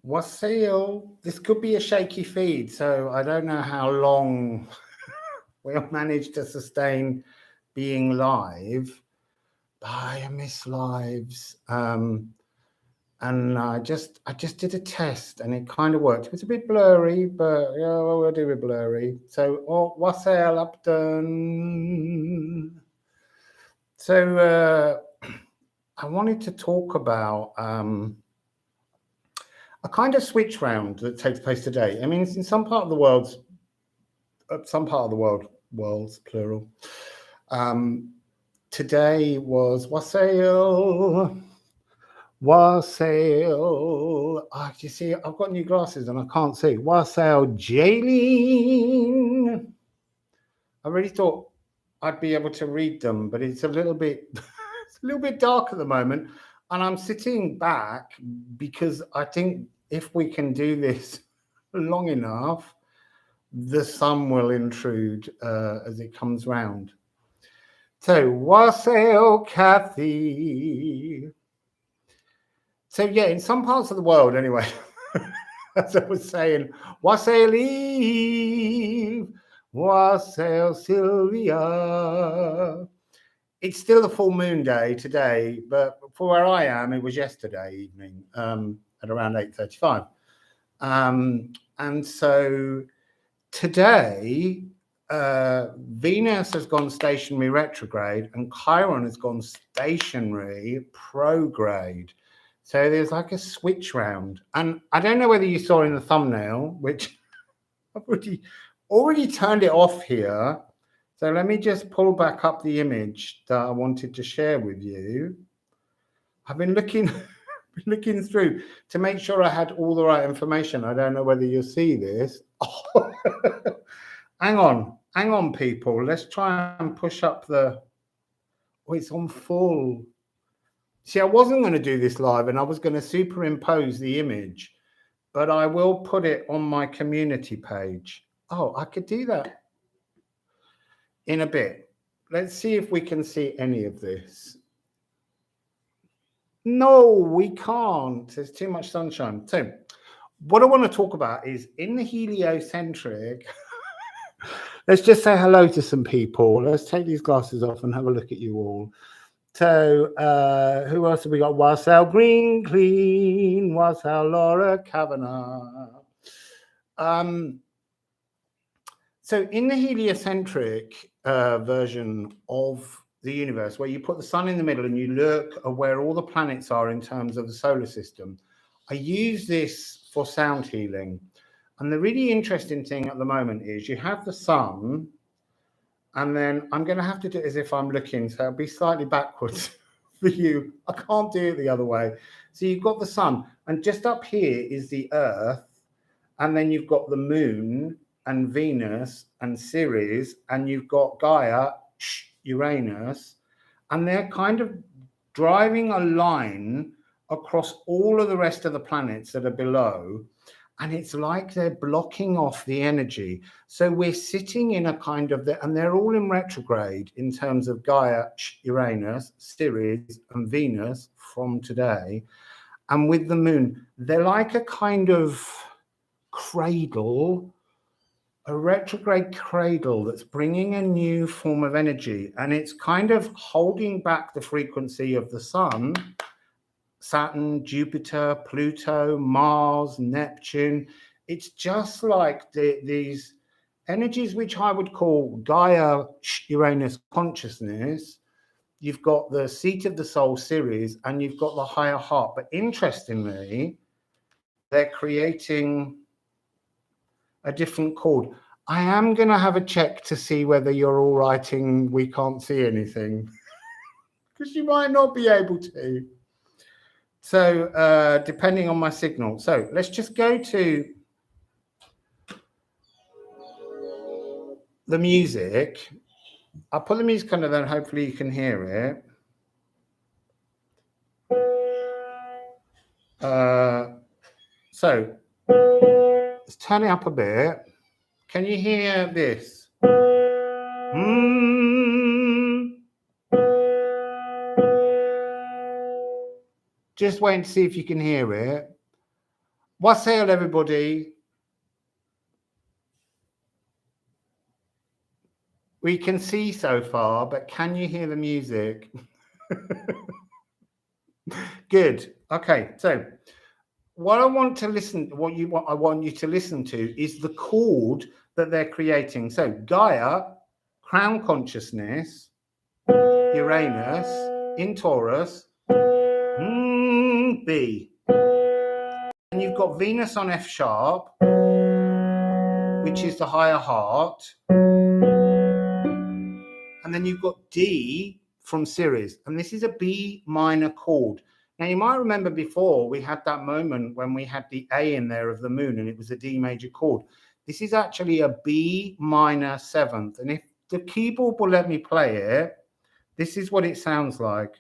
Wassail, this could be a shaky feed, so I don't know how long we'll manage to sustain being live. But I miss lives. And I just did a test and it kind of worked. It was a bit blurry, but yeah, well, we'll do it blurry. So, Wassail Upton. So I wanted to talk about a kind of switch round that takes place today. I mean, in some part of the world, worlds plural. Today was Wassail. Oh, you see, I've got new glasses and I can't see. Wassail Jaleen. I really thought I'd be able to read them, but it's a little bit dark at the moment. And I'm sitting back because I think if we can do this long enough, the sun will intrude as it comes round. So, Wassail Kathy. So, yeah, in some parts of the world, anyway, as I was saying, Wassail Eve, Wassail Sylvia. It's still a full moon day today, but for where I am, it was yesterday evening at around 8:35. And so today, Venus has gone stationary retrograde and Chiron has gone stationary prograde. So there's like a switch round. And I don't know whether you saw in the thumbnail, which I've already turned it off here. So let me just pull back up the image that I wanted to share with you. I've been looking through to make sure I had all the right information. I don't know whether you'll see this. Oh. Hang on, people. Let's try and push up the... Oh, it's on full. See, I wasn't going to do this live and I was going to superimpose the image, but I will put it on my community page. Oh, I could do that in a bit. Let's see if we can see any of this. No, we can't. There's too much sunshine. So what I want to talk about is in the heliocentric. Let's just say hello to some people. Let's take these glasses off and have a look at you all. So who else have we got? Wassail Green Clean, Wassail Laura Kavanagh. So in the heliocentric version of the universe, where you put the sun in the middle and you look at where all the planets are in terms of the solar system, I use this for sound healing. And the really interesting thing at the moment is you have the sun, and then I'm going to have to do it as if I'm looking, so it'll be slightly backwards for you. I can't do it the other way. So you've got the sun, and just up here is the Earth, and then you've got the moon and Venus and Ceres, and you've got Gaia, Uranus, and they're kind of driving a line across all of the rest of the planets that are below, and it's like they're blocking off the energy. So we're sitting in a kind of, and they're all in retrograde in terms of Gaia, Uranus, Ceres, and Venus from today. And with the moon, they're like a kind of cradle, a retrograde cradle that's bringing a new form of energy, and it's kind of holding back the frequency of the sun, Saturn, Jupiter, Pluto, Mars, Neptune. It's just like these energies which I would call Gaia Uranus consciousness. You've got the seat of the soul Ceres and you've got the higher heart. But interestingly, they're creating a different chord. I am going to have a check to see whether you're all writing we can't see anything, because you might not be able to. So depending on my signal. So let's just go to the music. I'll put the music under there and hopefully you can hear it. So let's turn it up a bit. Can you hear this? Just wait and see if you can hear it. Wassail, everybody. We can see so far, but can you hear the music? Good. Okay, so what I want to listen, I want you to listen to is the chord that they're creating. So Gaia, crown consciousness, Uranus in Taurus, B. And you've got Venus on F sharp, which is the higher heart. And then you've got D from Ceres. And this is a B minor chord. Now, you might remember before we had that moment when we had the A in there of the moon and it was a D major chord. This is actually a B minor seventh. And if the keyboard will let me play it, this is what it sounds like.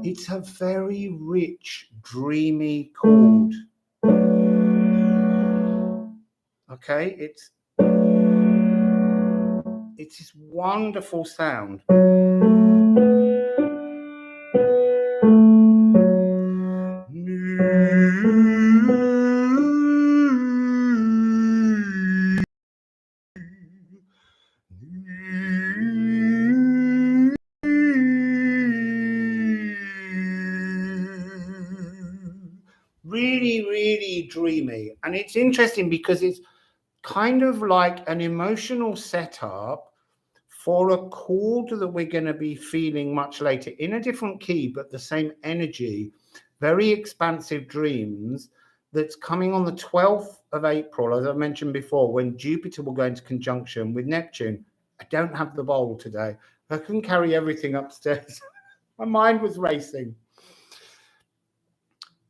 It's a very rich, dreamy chord. Okay, it's this wonderful sound. Really, really dreamy. And it's interesting because it's kind of like an emotional setup for a chord that we're going to be feeling much later in a different key, but the same energy. Very expansive dreams that's coming on the 12th of April, as I mentioned before, when Jupiter will go into conjunction with Neptune. I don't have the bowl today. I couldn't carry everything upstairs. My mind was racing.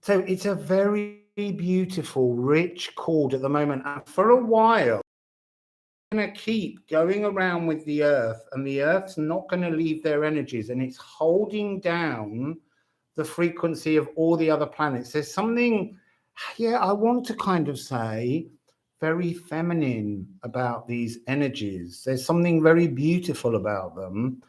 So it's a very beautiful, rich chord at the moment. And for a while, we're going to keep going around with the Earth, and the Earth's not going to leave their energies, and it's holding down the frequency of all the other planets. There's something, I want to kind of say, very feminine about these energies. There's something very beautiful about them.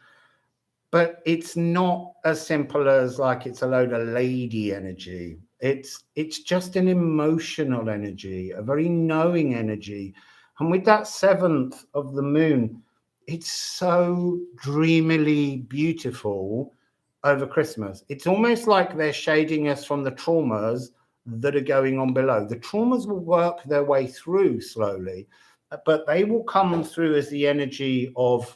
But it's not as simple as like it's a load of lady energy. It's just an emotional energy, a very knowing energy. And with that 7th of the moon, it's so dreamily beautiful over Christmas. It's almost like they're shading us from the traumas that are going on below. The traumas will work their way through slowly, but they will come through as the energy of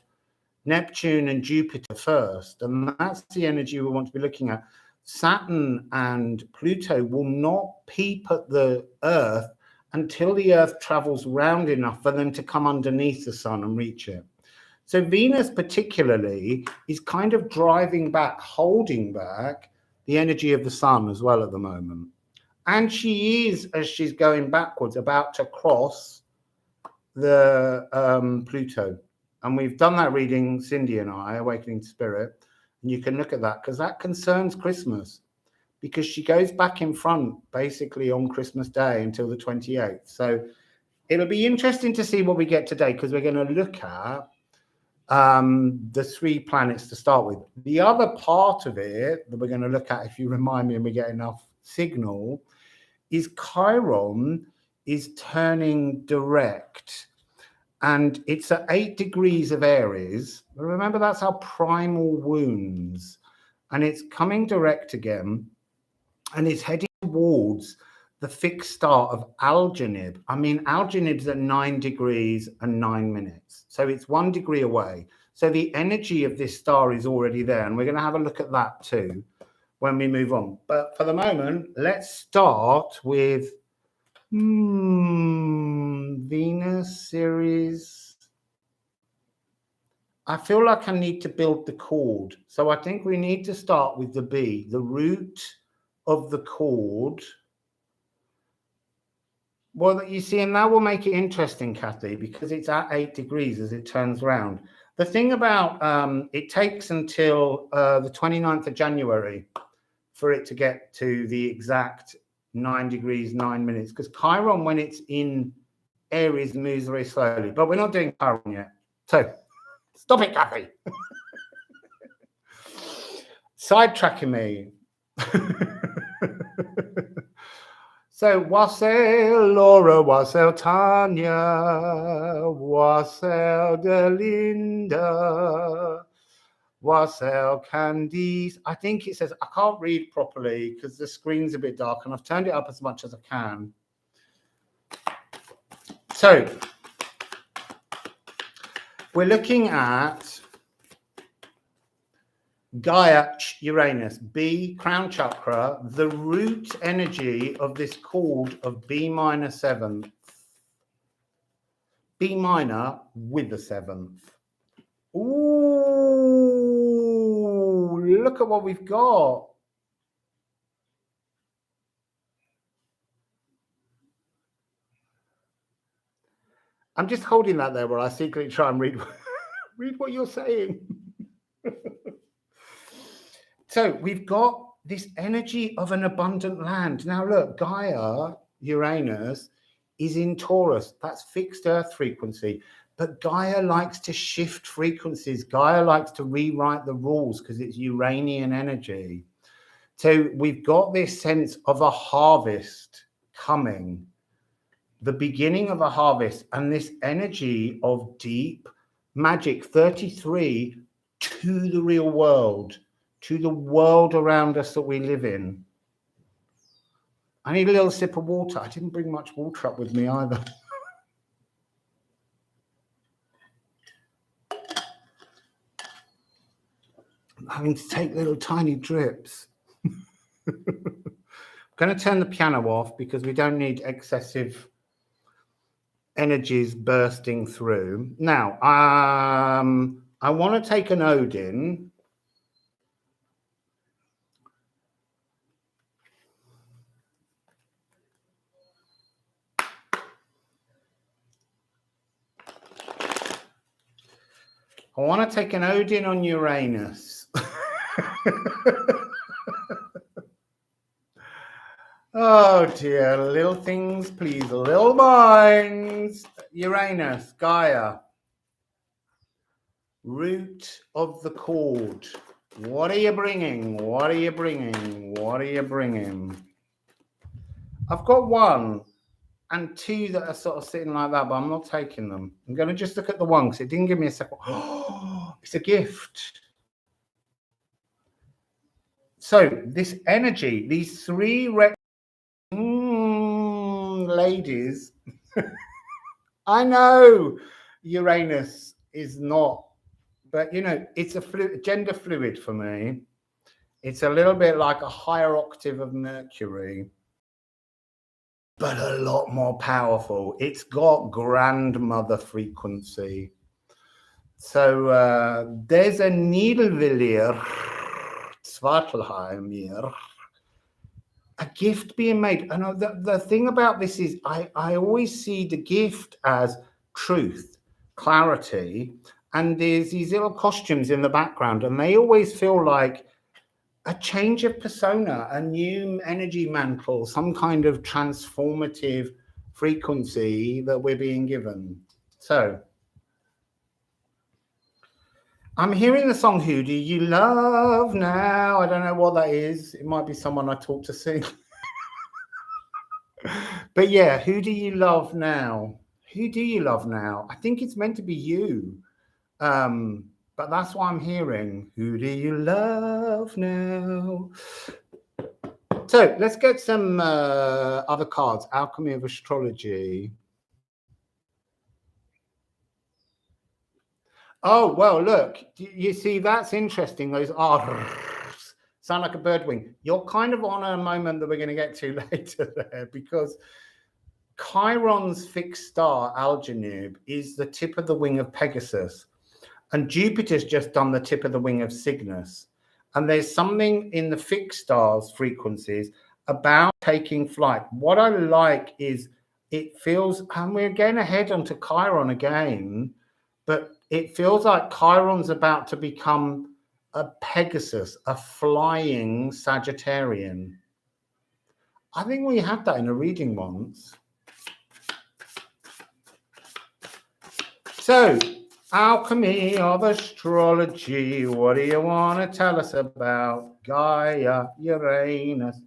Neptune and Jupiter first, and that's the energy we want to be looking at. Saturn and Pluto will not peep at the Earth until the Earth travels round enough for them to come underneath the sun and reach it. So Venus particularly is kind of driving back, holding back the energy of the sun as well at the moment. And she is, as she's going backwards, about to cross the Pluto. And we've done that reading, Cindy and I, Awakening to Spirit. And you can look at that because that concerns Christmas, because she goes back in front basically on Christmas Day until the 28th. So it'll be interesting to see what we get today, because we're going to look at the 3 planets to start with. The other part of it that we're going to look at, if you remind me and we get enough signal, is Chiron is turning direct. And it's at 8 degrees of Aries. Remember, that's our primal wounds. And it's coming direct again. And it's heading towards the fixed star of Algenib. I mean, Algenib's at 9 degrees and 9 minutes. So it's 1 degree away. So the energy of this star is already there. And we're going to have a look at that too when we move on. But for the moment, let's start with Venus, Ceres. I feel like I need to build the chord. So I think we need to start with the B, the root of the chord. Well, you see, and that will make it interesting, Kathy, because it's at 8 degrees as it turns round. The thing about it takes until the 29th of January for it to get to the exact 9 degrees, 9 minutes, because Chiron, when it's in Aries, moves very slowly. But we're not doing Chiron yet. So stop it, Kathy. Sidetracking me. So Wassail Laura, Wassail Tanya, Wassail Delinda, Wassail Candice. I think it says, I can't read properly because the screen's a bit dark and I've turned it up as much as I can. So we're looking at Gaia Uranus, B, crown chakra, the root energy of this chord of B minor 7th. B minor with the 7th. Ooh, look at what we've got. I'm just holding that there while I secretly try and read what you're saying. So we've got this energy of an abundant land. Now look, Gaia, Uranus, is in Taurus. That's fixed earth frequency. But Gaia likes to shift frequencies. Gaia likes to rewrite the rules because it's Uranian energy. So we've got this sense of a harvest coming, the beginning of a harvest, and this energy of deep magic, 33, to the real world, to the world around us that we live in. I need a little sip of water. I didn't bring much water up with me either. I'm having to take little tiny drips. I'm going to turn the piano off because we don't need excessive energies bursting through. Now, I want to take an Odin. I want to take an Odin on Uranus. Oh dear, little things please little minds. Uranus, Gaia, root of the chord. What are you bringing? What are you bringing? What are you bringing? I've got 1 and 2 that are sort of sitting like that, but I'm not taking them. I'm going to just look at the 1 because it didn't give me a second. Oh, it's a gift. So this energy, these 3 ladies, I know Uranus is not, but you know, it's a gender fluid for me. It's a little bit like a higher octave of Mercury, but a lot more powerful. It's got grandmother frequency. So there's a Niederwiller, Svartalheim, a gift being made. And the thing about this is I always see the gift as truth, clarity, and there's these little costumes in the background, and they always feel like a change of persona, a new energy mantle, some kind of transformative frequency that we're being given. So I'm hearing the song Who Do You Love Now? I don't know what that is. It might be someone I talk to sing. But yeah, who do you love now? Who do you love now? I think it's meant to be you. But that's what I'm hearing. Who do you love now? So let's get some other cards. Alchemy of Astrology. Oh, well, look, you see, that's interesting. Those R's sound like a bird wing. You're kind of on a moment that we're going to get to later there, because Chiron's fixed star, Algenib, is the tip of the wing of Pegasus. And Jupiter's just done the tip of the wing of Cygnus. And there's something in the fixed stars frequencies about taking flight. What I like is it feels, and we're getting ahead onto Chiron again, but it feels like Chiron's about to become a Pegasus, a flying Sagittarian. I think we had that in a reading once. So, Alchemy of Astrology. What do you want to tell us about Gaia, Uranus?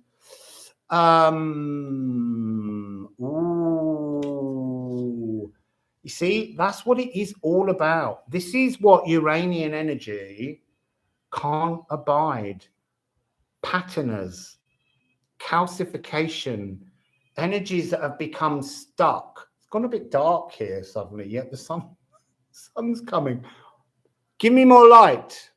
Ooh. You see, that's what it is all about. This is what Uranian energy can't abide. Patinas, calcification, energies that have become stuck. It's gone a bit dark here suddenly, yet the sun's coming. Give me more light.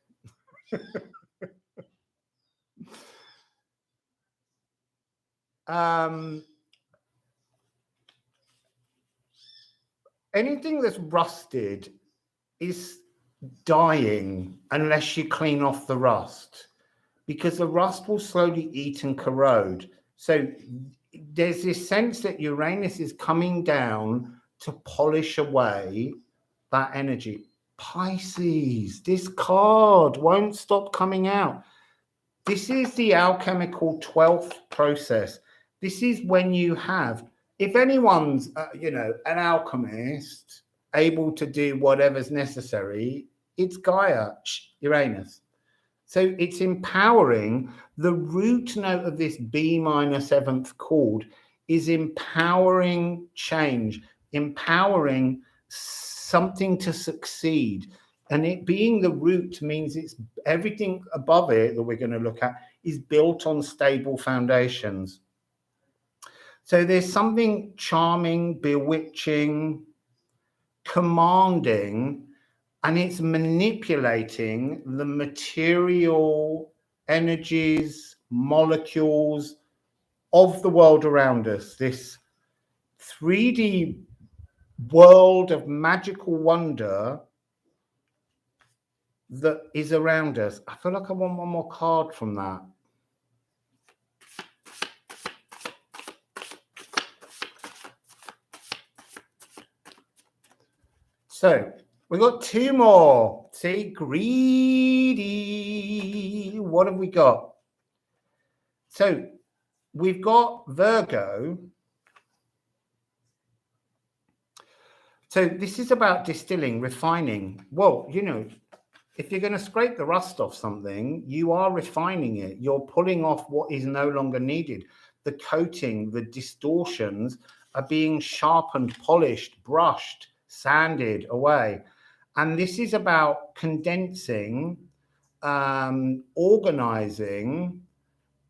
Anything that's rusted is dying unless you clean off the rust, because the rust will slowly eat and corrode. So there's this sense that Uranus is coming down to polish away that energy. Pisces, this card won't stop coming out. This is the alchemical 12th process. This is when you have, if anyone's, an alchemist able to do whatever's necessary, it's Gaia, Uranus. So it's empowering. The root note of this B minor 7th chord is empowering change, empowering something to succeed. And it being the root means it's everything above it that we're going to look at is built on stable foundations. So there's something charming, bewitching, commanding, and it's manipulating the material energies, molecules of the world around us. This 3D world of magical wonder that is around us. I feel like I want one more card from that. So we got 2 more. See, greedy. What have we got? So we've got Virgo. So this is about distilling, refining. Well, if you're going to scrape the rust off something, you are refining it. You're pulling off what is no longer needed. The coating, the distortions are being sharpened, polished, brushed, sanded away. And this is about condensing, organizing,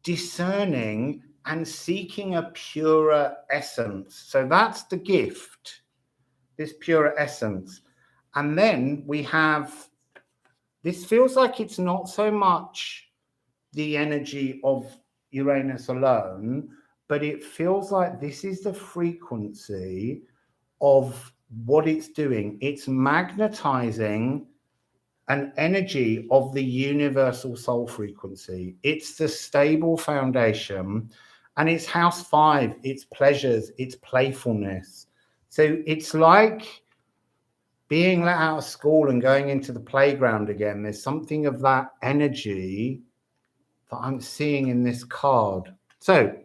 discerning, and seeking a purer essence. So that's the gift, this purer essence. And then we have, this feels like it's not so much the energy of Uranus alone, but it feels like this is the frequency of what it's doing. It's magnetizing an energy of the universal soul frequency. It's the stable foundation, and it's house 5, it's pleasures, it's playfulness. So it's like being let out of school and going into the playground again. There's something of that energy that I'm seeing in this card. So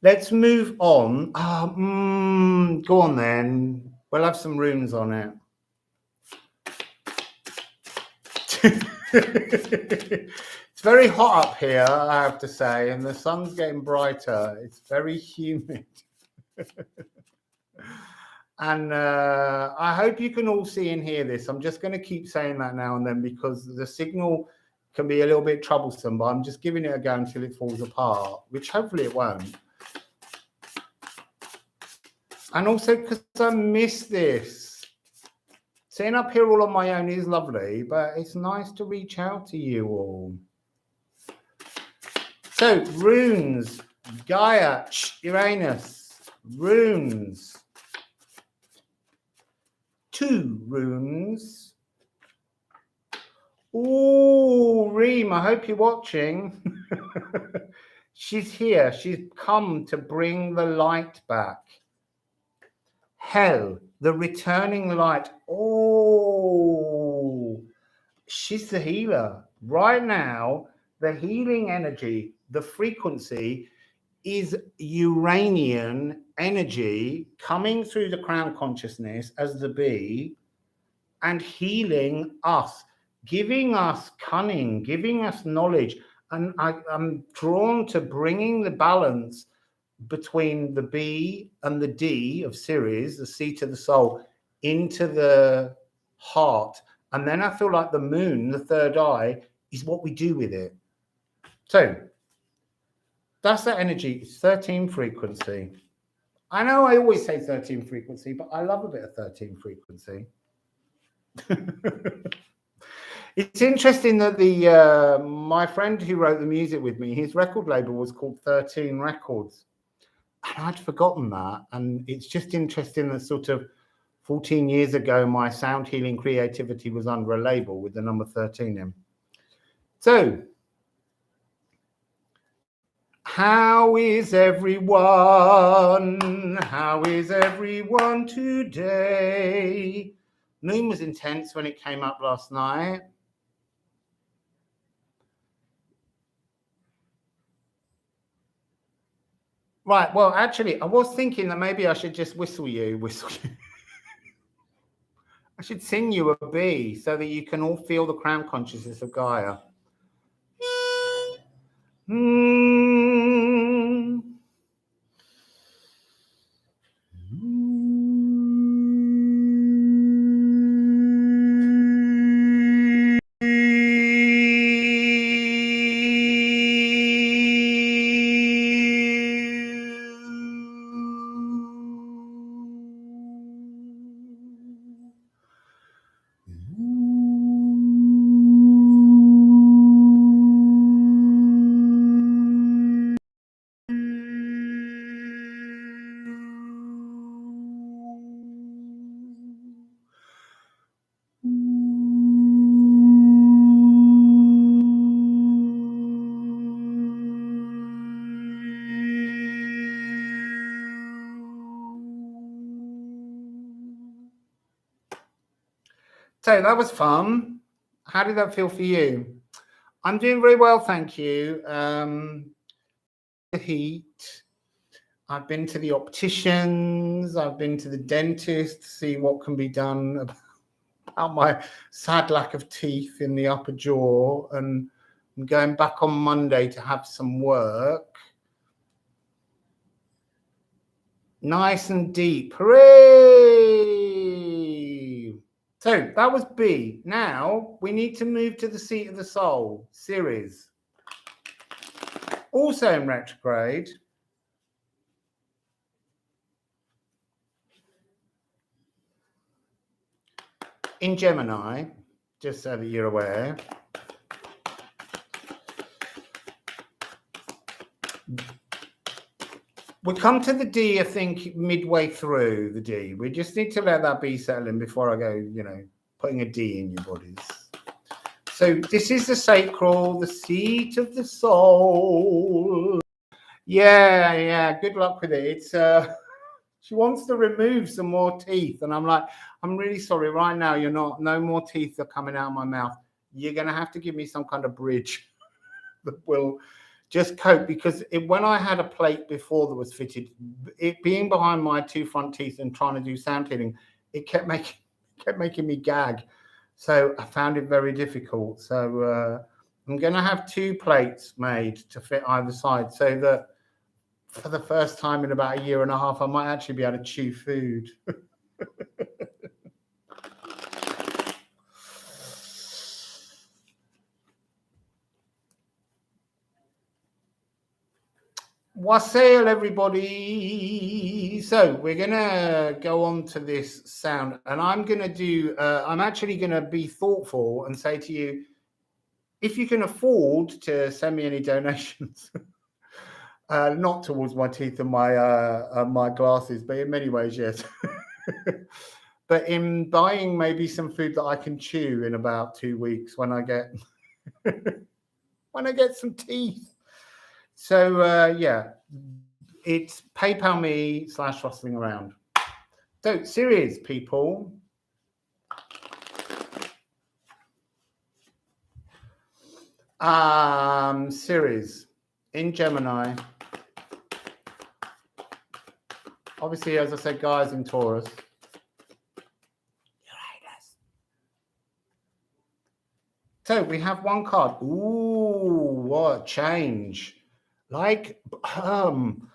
let's move on. Go on then. We'll have some runes on it. It's very hot up here, I have to say, and the sun's getting brighter. It's very humid. And I hope you can all see and hear this. I'm just going to keep saying that now and then because the signal can be a little bit troublesome, but I'm just giving it a go until it falls apart, which hopefully it won't. And also because I miss this. Sitting up here all on my own is lovely, but it's nice to reach out to you all. So, runes, Gaia, Uranus, runes. 2 runes. Oh, Reem, I hope you're watching. She's here. She's come to bring the light back. Hell, the returning light. Oh, she's the healer. Right now, the healing energy, the frequency is Uranian energy coming through the crown consciousness as the bee and healing us, giving us cunning, giving us knowledge, And I'm drawn to bringing the balance between the B and the D of Ceres, the seat of the soul, into the heart. And then I feel like the moon, the third eye, is what we do with it. So that's that energy. It's 13 frequency. I know I always say 13 frequency, but I love a bit of 13 frequency. It's interesting that my friend who wrote the music with me, his record label was called 13 Records. And I'd forgotten that. And it's just interesting that sort of 14 years ago, my sound healing creativity was under a label with the number 13 in. So, how is everyone? How is everyone today? Moon was intense when it came up last night. Right, well, actually, I was thinking that maybe I should just whistle you. I should sing you a bee so that you can all feel the crown consciousness of Gaia. So that was fun. How did that feel for you? I'm doing very well, thank you. The heat. I've been to the opticians. I've been to the dentist to see what can be done about my sad lack of teeth in the upper jaw. And I'm going back on Monday to have some work. Nice and deep. Hooray! So that was B. Now we need to move to the seat of the soul, Ceres. Also in retrograde. In Gemini, just so that you're aware. We'll come to the D, I think, midway through the D. We just need to let that B settle in before I go, putting a D in your bodies. So this is the sacral, the seat of the soul. Yeah. Good luck with it. It's she wants to remove some more teeth, and I'm like, I'm really sorry. Right now, no more teeth are coming out of my mouth. You're gonna have to give me some kind of bridge that will just cope, because when I had a plate before that was fitted, it being behind my two front teeth and trying to do sound healing, it kept making me gag. So I found it very difficult. So I'm going to have two plates made to fit either side, so that for the first time in about a year and a half, I might actually be able to chew food. Wassail, everybody. So we're going to go on to this sound, and I'm going to do, I'm actually going to be thoughtful and say to you, if you can afford to send me any donations, not towards my teeth and my glasses, but in many ways, yes. But in buying maybe some food that I can chew in about 2 weeks when I get some teeth. So yeah, it's PayPal me /rustling around. So Ceres, people. Ceres in Gemini. Obviously, as I said, guys in Taurus. So we have one card. Ooh, what a change. Like, I'm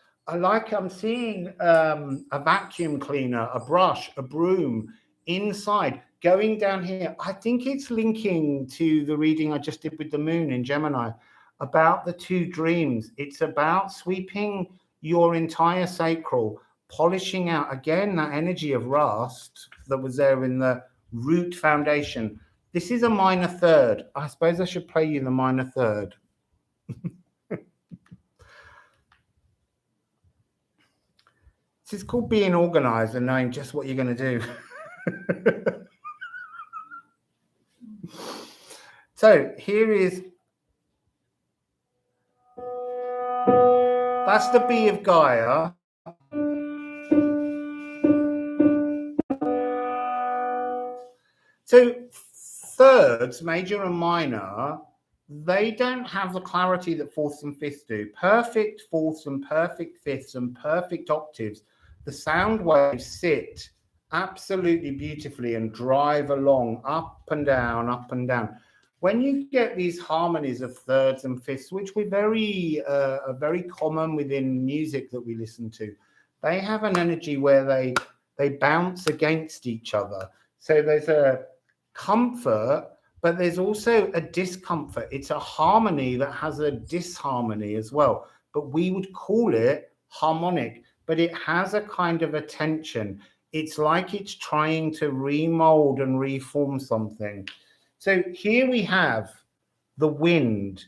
seeing a vacuum cleaner, a brush, a broom inside, going down here. I think it's linking to the reading I just did with the moon in Gemini about the two dreams. It's about sweeping your entire sacral, polishing out, again, that energy of rust that was there in the root foundation. This is a minor third. I suppose I should play you the minor third. This is called being organized and knowing just what you're going to do. So here is, that's the B of Gaia. So thirds, major and minor, they don't have the clarity that fourths and fifths do. Perfect fourths and perfect fifths and perfect octaves, the sound waves sit absolutely beautifully and drive along up and down, up and down. When you get these harmonies of thirds and fifths, which are very common within music that we listen to, they have an energy where they bounce against each other. So there's a comfort, but there's also a discomfort. It's a harmony that has a disharmony as well, but we would call it harmonic, but it has a kind of a tension. It's like it's trying to remold and reform something. So here we have the wind.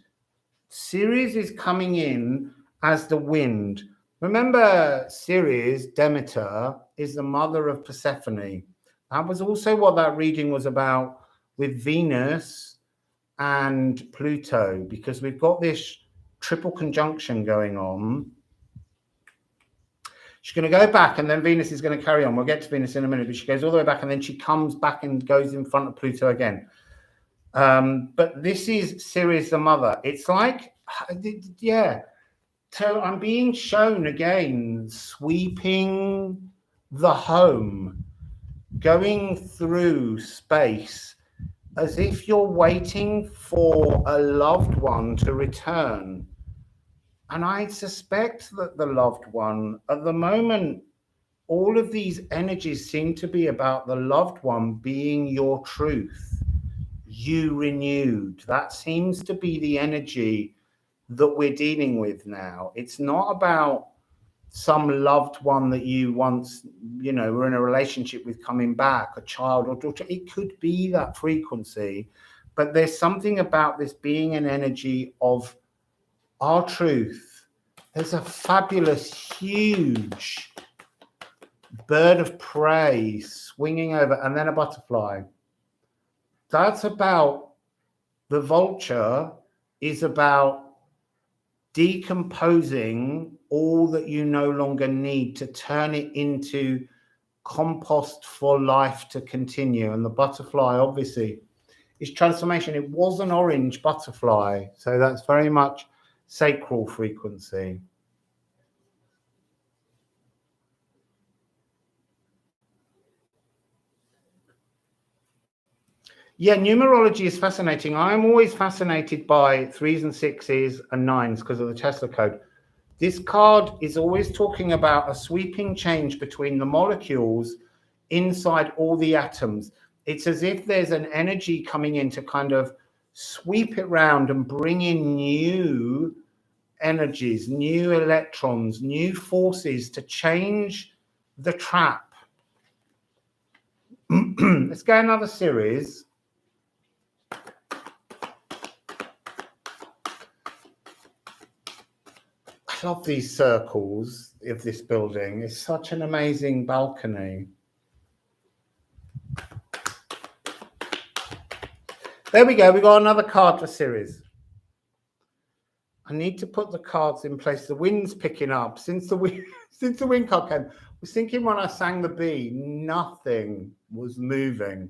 Ceres is coming in as the wind. Remember, Ceres, Demeter, is the mother of Persephone. That was also what that reading was about with Venus and Pluto, because we've got this triple conjunction going on. She's going to go back, and then Venus is going to carry on. We'll get to Venus in a minute, but she goes all the way back, and then she comes back and goes in front of Pluto again. But this is Ceres, the mother. It's like, yeah. So I'm being shown again, sweeping the home, going through space, as if you're waiting for a loved one to return. And I suspect that the loved one, at the moment, all of these energies seem to be about the loved one being your truth, you renewed. That seems to be the energy that we're dealing with now. It's not about some loved one that you once, were in a relationship with coming back, a child or daughter. It could be that frequency, but there's something about this being an energy of our truth. There's a fabulous, huge bird of prey swinging over, and then a butterfly. That's about, the vulture is about decomposing all that you no longer need to turn it into compost for life to continue. And the butterfly, obviously, is transformation. It was an orange butterfly, so that's very much sacral frequency. Yeah, numerology is fascinating. I'm always fascinated by 3s and 6s and 9s because of the Tesla code. This card is always talking about a sweeping change between the molecules inside all the atoms. It's as if there's an energy coming in to kind of sweep it round and bring in new energies, new electrons, new forces to change the trap. Let's go another series. I love these circles of this building. It's such an amazing balcony. There we go. We got another card for Ceres. I need to put the cards in place. The wind's picking up since the wind card came. I was thinking when I sang the B, nothing was moving.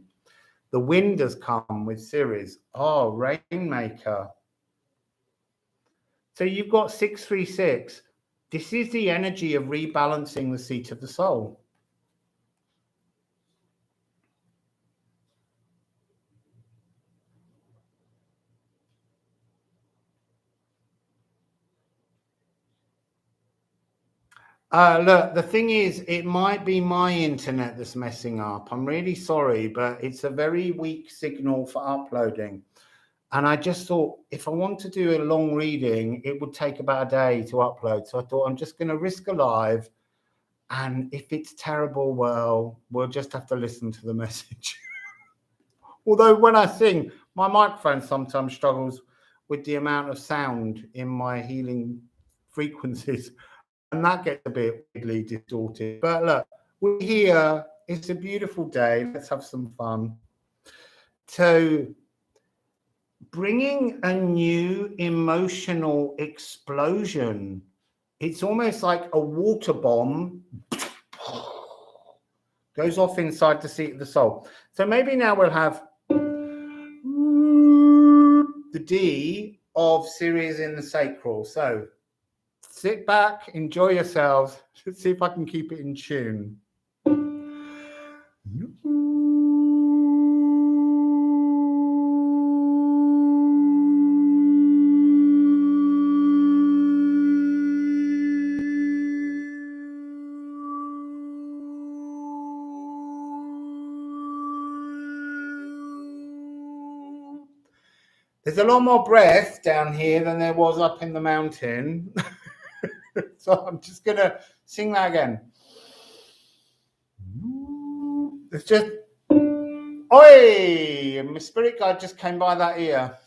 The wind has come with Ceres. Oh, Rainmaker. So you've got 636. This is the energy of rebalancing the seat of the soul. Look, the thing is, it might be my internet that's messing up. I'm really sorry, but it's a very weak signal for uploading. And I just thought, if I want to do a long reading, it would take about a day to upload. So I thought, I'm just going to risk a live. And if it's terrible, well, we'll just have to listen to the message. Although when I sing, my microphone sometimes struggles with the amount of sound in my healing frequencies. And that gets a bit weirdly distorted. But look, we're here. It's a beautiful day. Let's have some fun. So, bringing a new emotional explosion. It's almost like a water bomb goes off inside the seat of the soul. So maybe now we'll have the D of Ceres in the sacral. So sit back, enjoy yourselves. Let's see if I can keep it in tune. There's a lot more breath down here than there was up in the mountain. So I'm just going to sing that again. It's just, oi! My spirit guide just came by that ear.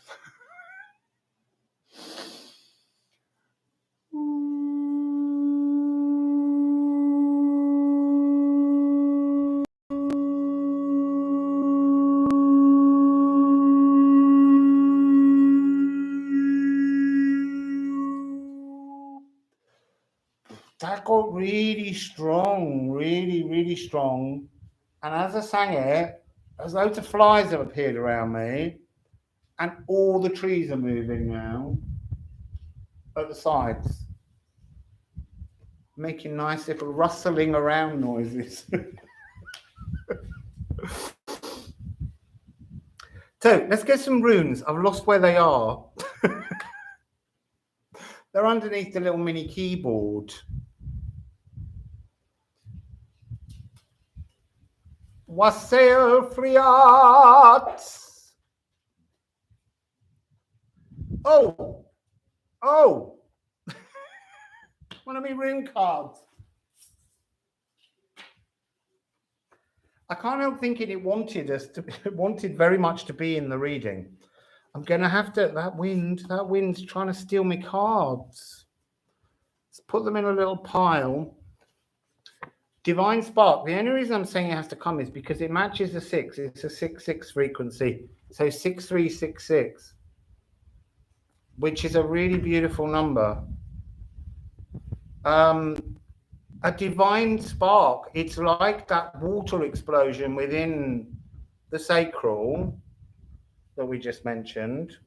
That got really strong, really strong. And as I sang it, there's loads of flies have appeared around me, and all the trees are moving now at the sides, making nice little rustling around noises. So let's get some runes. I've lost where they are. They're underneath the little mini keyboard. Wassail friat. Oh. One of my rune cards. I can't help thinking it wanted very much to be in the reading. I'm going to have to, that wind's trying to steal my cards. Let's put them in a little pile. Divine Spark. The only reason I'm saying it has to come is because it matches the 6. It's a 6/6 frequency. So 6366, which is a really beautiful number. A divine spark. It's like that water explosion within the sacral that we just mentioned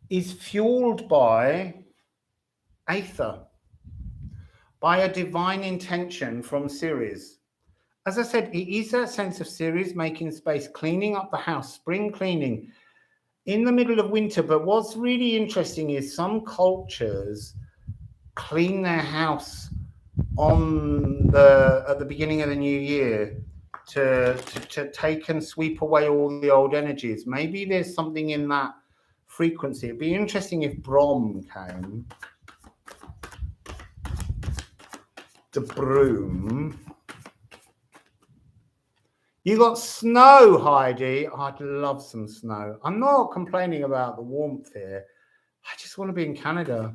is fueled by aether, by a divine intention from Ceres. As I said, it is that sense of Ceres making space, cleaning up the house, spring cleaning in the middle of winter. But what's really interesting is some cultures clean their house at the beginning of the new year to take and sweep away all the old energies. Maybe there's something in that frequency. It'd be interesting if Brom came. The broom. You got snow, Heidi. I'd love some snow. I'm not complaining about the warmth here. I just want to be in Canada.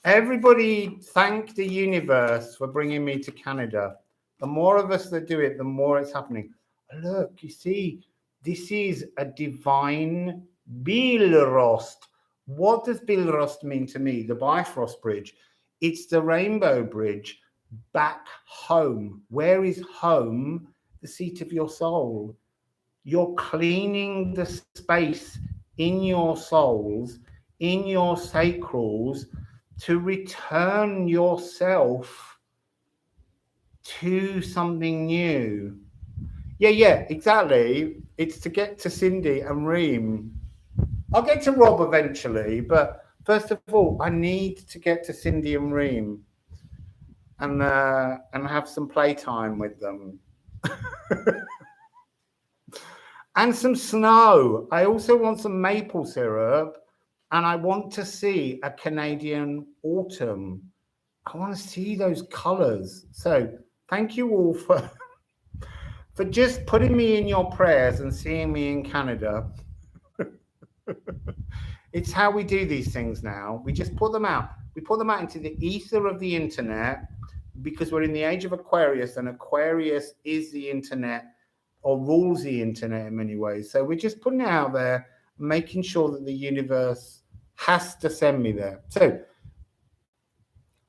Everybody thank the universe for bringing me to Canada. The more of us that do it, the more it's happening. Look, you see, this is a divine Billrost. What does Billrost mean to me? The Bifrost Bridge. It's the Rainbow Bridge back home. Where is home? The seat of your soul. You're cleaning the space in your souls, in your sacrals, to return yourself to something new. Yeah, exactly. It's to get to Cindy and Reem. I'll get to Rob eventually, but First of all, I need to get to Cindy and Reem and have some playtime with them. And some snow. I also want some maple syrup, and I want to see a Canadian autumn. I want to see those colors. So thank you all for just putting me in your prayers and seeing me in Canada. It's how we do these things now. We just put them out. We put them out into the ether of the internet, because we're in the age of Aquarius, and Aquarius is the internet, or rules the internet in many ways. So we're just putting it out there, making sure that the universe has to send me there. So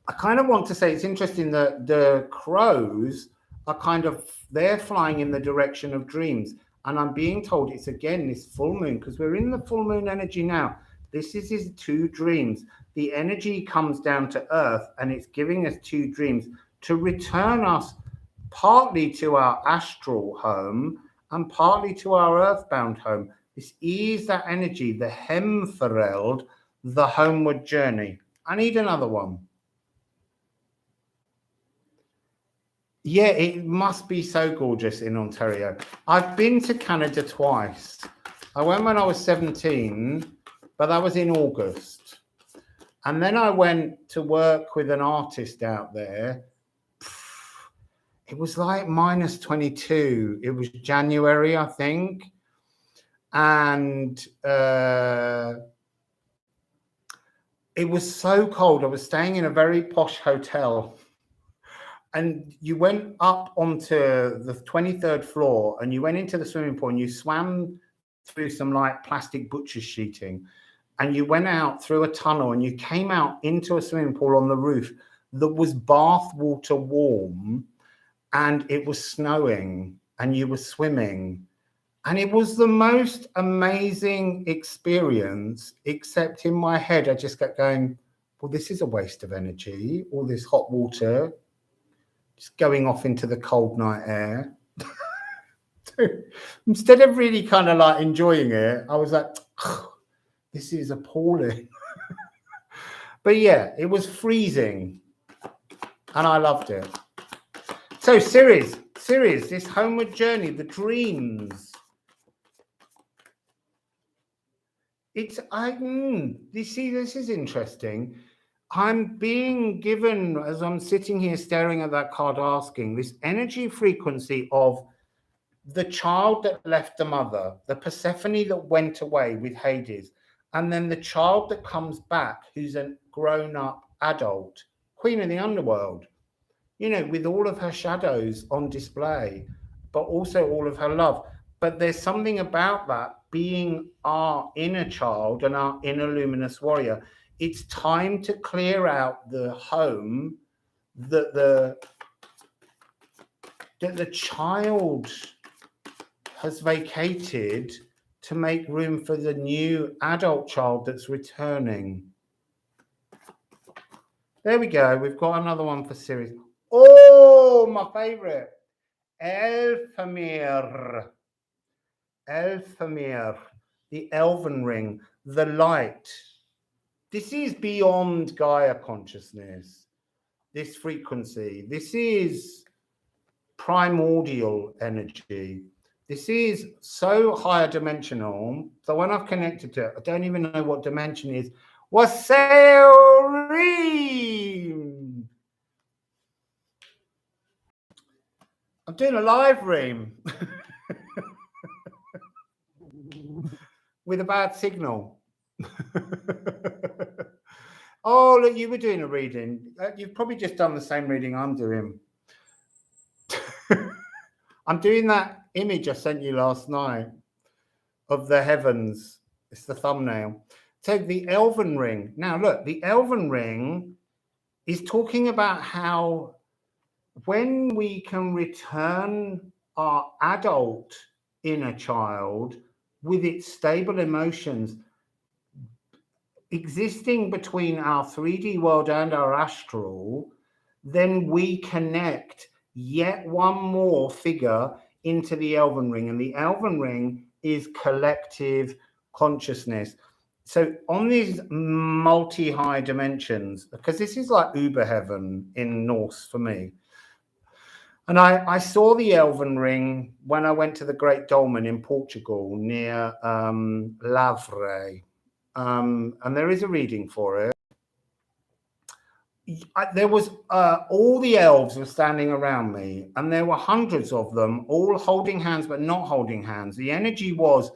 I kind of want to say, it's interesting that the crows are kind of, they're flying in the direction of dreams. And I'm being told it's again this full moon, because we're in the full moon energy now. This is 2 dreams. The energy comes down to earth, and it's giving us 2 dreams to return us partly to our astral home and partly to our earthbound home. This is that energy, the Hemfereld, the homeward journey. I need another one. Yeah, it must be so gorgeous in Ontario. I've been to Canada twice. I went when I was 17, but that was in August. And then I went to work with an artist out there. It was like minus 22. It was January, I think. And it was so cold. I was staying in a very posh hotel. And you went up onto the 23rd floor, and you went into the swimming pool, and you swam through some like plastic butcher's sheeting. And you went out through a tunnel, and you came out into a swimming pool on the roof that was bath water warm. And it was snowing, and you were swimming, and it was the most amazing experience, except in my head I just kept going, well, this is a waste of energy, all this hot water just going off into the cold night air. Instead of really kind of like enjoying it, I was like, oh, this is appalling. But yeah, it was freezing, and I loved it. So Ceres, this homeward journey, the dreams. It's this is interesting. I'm being given, as I'm sitting here staring at that card, asking this energy frequency of the child that left the mother, the Persephone that went away with Hades, and then the child that comes back, who's a grown-up adult, queen of the underworld. You know, with all of her shadows on display, but also all of her love. But there's something about that being our inner child and our inner luminous warrior. It's time to clear out the home that the child has vacated to make room for the new adult child that's returning. There we go. We've got another one for Ceres. Oh, my favorite. Elfamir, the Elven ring, the light. This is beyond Gaia consciousness, this frequency. This is primordial energy. This is so higher dimensional. So when I've connected to it, I don't even know what dimension is. Wassail. I'm doing a live ream with a bad signal. Oh, look, you were doing a reading. You've probably just done the same reading I'm doing. I'm doing that image I sent you last night of the heavens. It's the thumbnail. So the Elven ring. Now, look, the Elven ring is talking about how when we can return our adult inner child with its stable emotions existing between our 3D world and our astral, then we connect yet one more figure into the Elven ring. And the Elven ring is collective consciousness. So on these multi-high dimensions, because this is like Uber heaven in Norse for me. And I saw the Elven ring when I went to the Great Dolmen in Portugal near Lavre. And there is a reading for it. There was all the elves were standing around me, and there were hundreds of them, all holding hands but not holding hands. The energy was,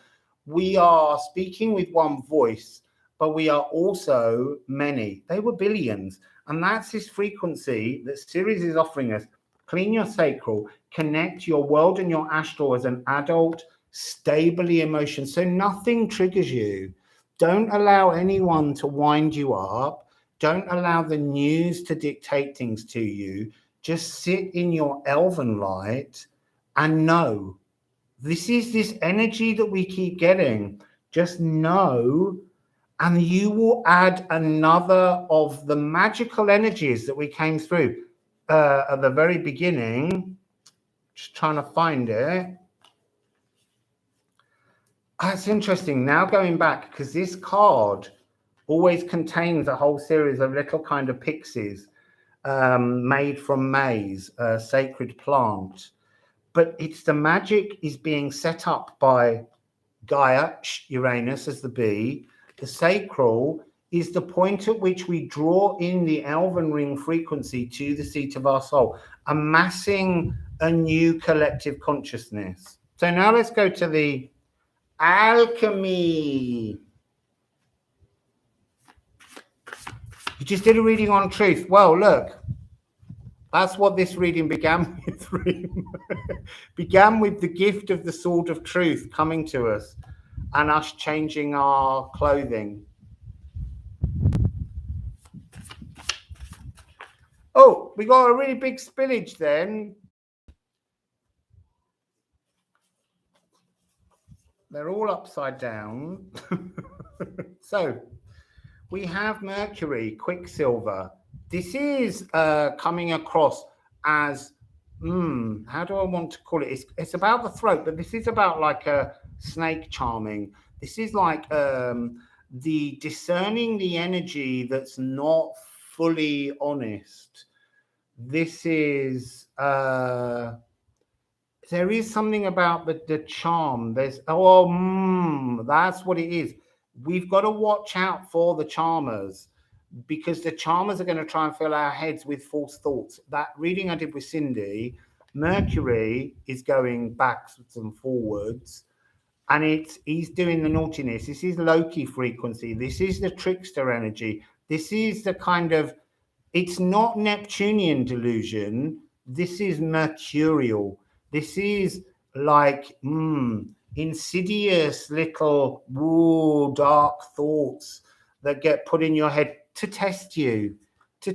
we are speaking with one voice, but we are also many. They were billions, and that's this frequency that Ceres is offering us. Clean your sacral, connect your world and your astral as an adult, stably emotion, so nothing triggers you. Don't allow anyone to wind you up. Don't allow the news to dictate things to you. Just sit in your elven light and know. This is this energy that we keep getting. Just know, and you will add another of the magical energies that we came through at the very beginning. Just trying to find it. That's interesting. Now going back, because this card always contains a whole series of little kind of pixies made from maize, a sacred plant. But it's the magic is being set up by Gaia, Uranus as the bee. The sacral is the point at which we draw in the elven ring frequency to the seat of our soul, amassing a new collective consciousness. So now let's go to the alchemy. You just did a reading on truth. Well, look, that's what this reading began with. Began with the gift of the sword of truth coming to us and us changing our clothing. Oh, we got a really big spillage then. They're all upside down. So we have Mercury, Quicksilver. This is coming across as, how do I want to call it? It's about the throat, but this is about like a snake charming. This is like the discerning the energy that's not fully honest. This is, there is something about the charm. There's, that's what it is. We've got to watch out for the charmers, because the charmers are going to try and fill our heads with false thoughts. That reading I did with Cindy, Mercury is going backwards and forwards, and he's doing the naughtiness. This is Loki frequency. This is the trickster energy. This is the kind of, it's not Neptunian delusion. This is mercurial. This is like insidious little dark thoughts that get put in your head to test you, to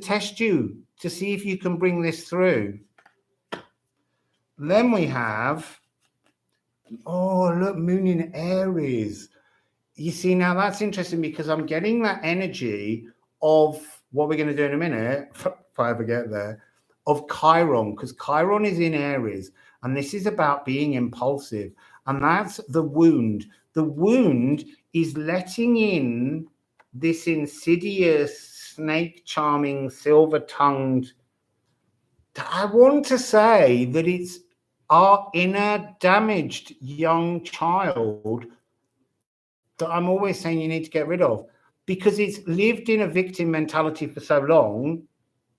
see if you can bring this through. Then we have, look, Moon in Aries. You see, now that's interesting, because I'm getting that energy of what we're going to do in a minute, if I ever get there, of Chiron, because Chiron is in Aries, and this is about being impulsive, and that's the wound. The wound is letting in this insidious, snake charming, silver-tongued, I want to say that it's our inner damaged young child that I'm always saying you need to get rid of, because it's lived in a victim mentality for so long,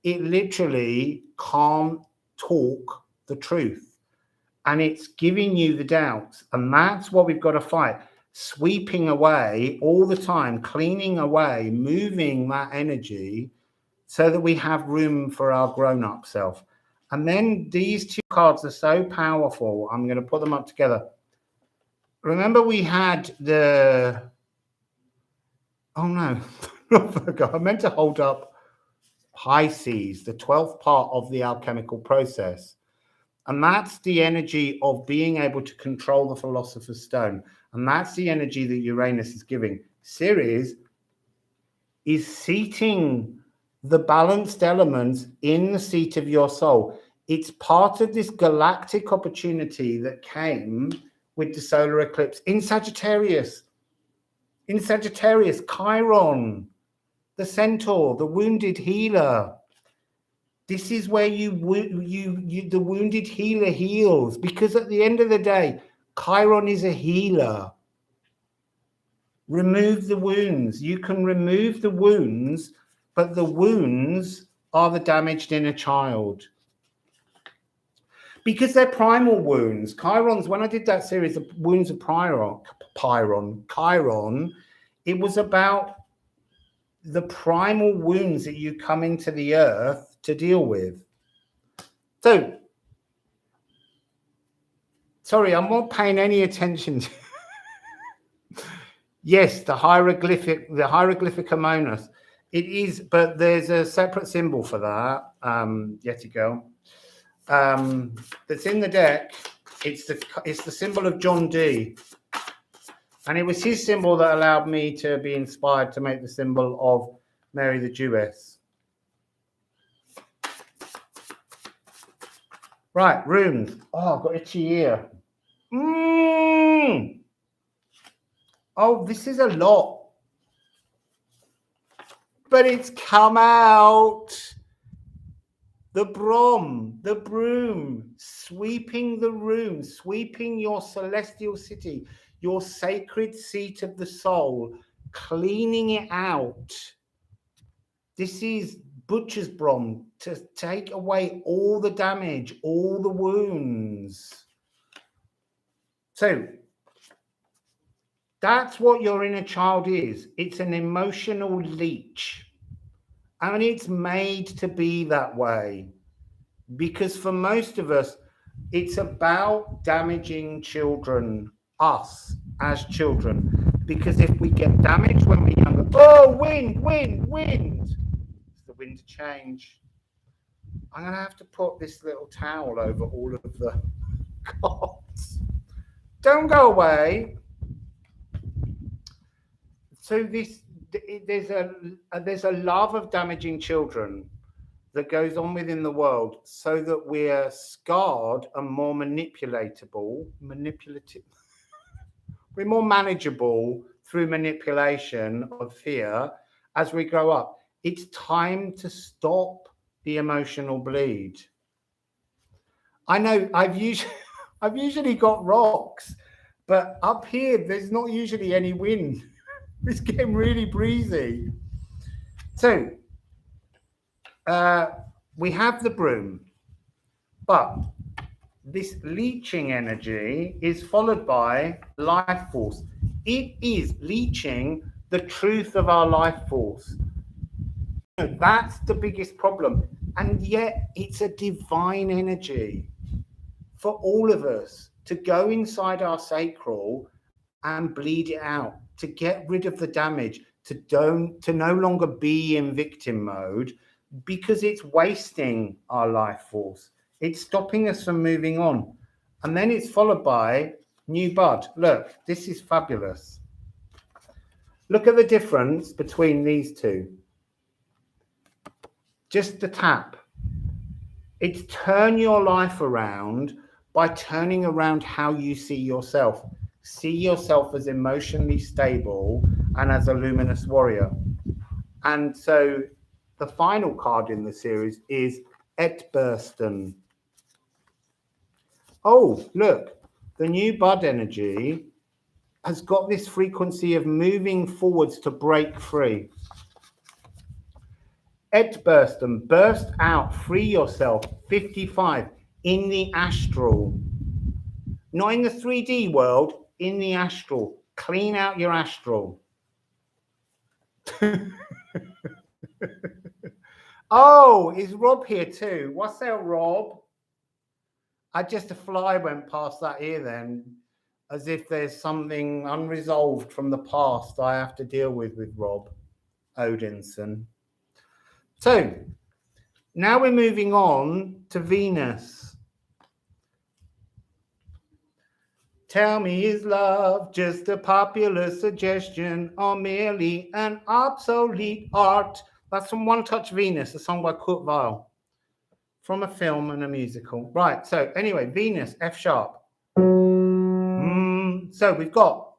it literally can't talk the truth, and it's giving you the doubts, and that's what we've got to fight. Sweeping away all the time, cleaning away, moving that energy so that we have room for our grown-up self. And then these two cards are so powerful. I'm going to put them up together. Remember we had the, I forgot. I meant to hold up Pisces, the 12th part of the alchemical process. And that's the energy of being able to control the Philosopher's Stone. And that's the energy that Uranus is giving. Ceres is seating the balanced elements in the seat of your soul. It's part of this galactic opportunity that came with the solar eclipse in Sagittarius. In Sagittarius, Chiron, the centaur, the wounded healer. This is where the wounded healer heals, because at the end of the day, Chiron is a healer. Remove the wounds. You can remove the wounds, but the wounds are the damaged inner child. Because they're primal wounds. Chiron's, when I did that series, the wounds of Chiron, it was about the primal wounds that you come into the earth to deal with. So, sorry, I'm not paying any attention to yes, the hieroglyphic Amonas. It is, but there's a separate symbol for that, yet ago. That's in the deck. It's the symbol of John Dee. And it was his symbol that allowed me to be inspired to make the symbol of Mary the Jewess. Right, runes. Oh, I've got itchy ear. Oh, this is a lot. But it's come out. The broom, sweeping the room, sweeping your celestial city, your sacred seat of the soul, cleaning it out. This is butcher's brom, to take away all the damage, all the wounds. So that's what your inner child is. It's an emotional leech. And it's made to be that way. Because for most of us, it's about damaging children, us as children. Because if we get damaged when we're younger, oh, wind. It's the wind change. I'm going to have to put this little towel over all of the cards. Don't go away. So there's a love of damaging children that goes on within the world, so that we're scarred and more manipulative. We're more manageable through manipulation of fear as we grow up. It's time to stop the emotional bleed. I know I've usually got rocks, but up here there's not usually any wind. It's getting really breezy. So we have the broom, but this leeching energy is followed by life force. It is leeching the truth of our life force. That's the biggest problem. And yet it's a divine energy for all of us to go inside our sacral and bleed it out, to get rid of the damage, to no longer be in victim mode, because it's wasting our life force. It's stopping us from moving on. And then it's followed by new bud. Look, this is fabulous. Look at the difference between these two. Just the tap. It's turn your life around by turning around how you see yourself. See yourself as emotionally stable and as a luminous warrior. And so the final card in the series is Etbursten. Oh, look, the new bud energy has got this frequency of moving forwards to break free. Etbursten, burst out, free yourself, 55, in the astral. Not in the 3D world, in the astral. Clean out your astral. Oh, is Rob here too? Wassail, Rob. A fly went past that ear then, as if there's something unresolved from the past I have to deal with Rob Odinson. So now we're moving on to Venus. Tell me, is love just a popular suggestion or merely an obsolete art? That's from One Touch Venus, a song by Kurt Weill, from a film and a musical. Right, so anyway, Venus, F sharp. So we've got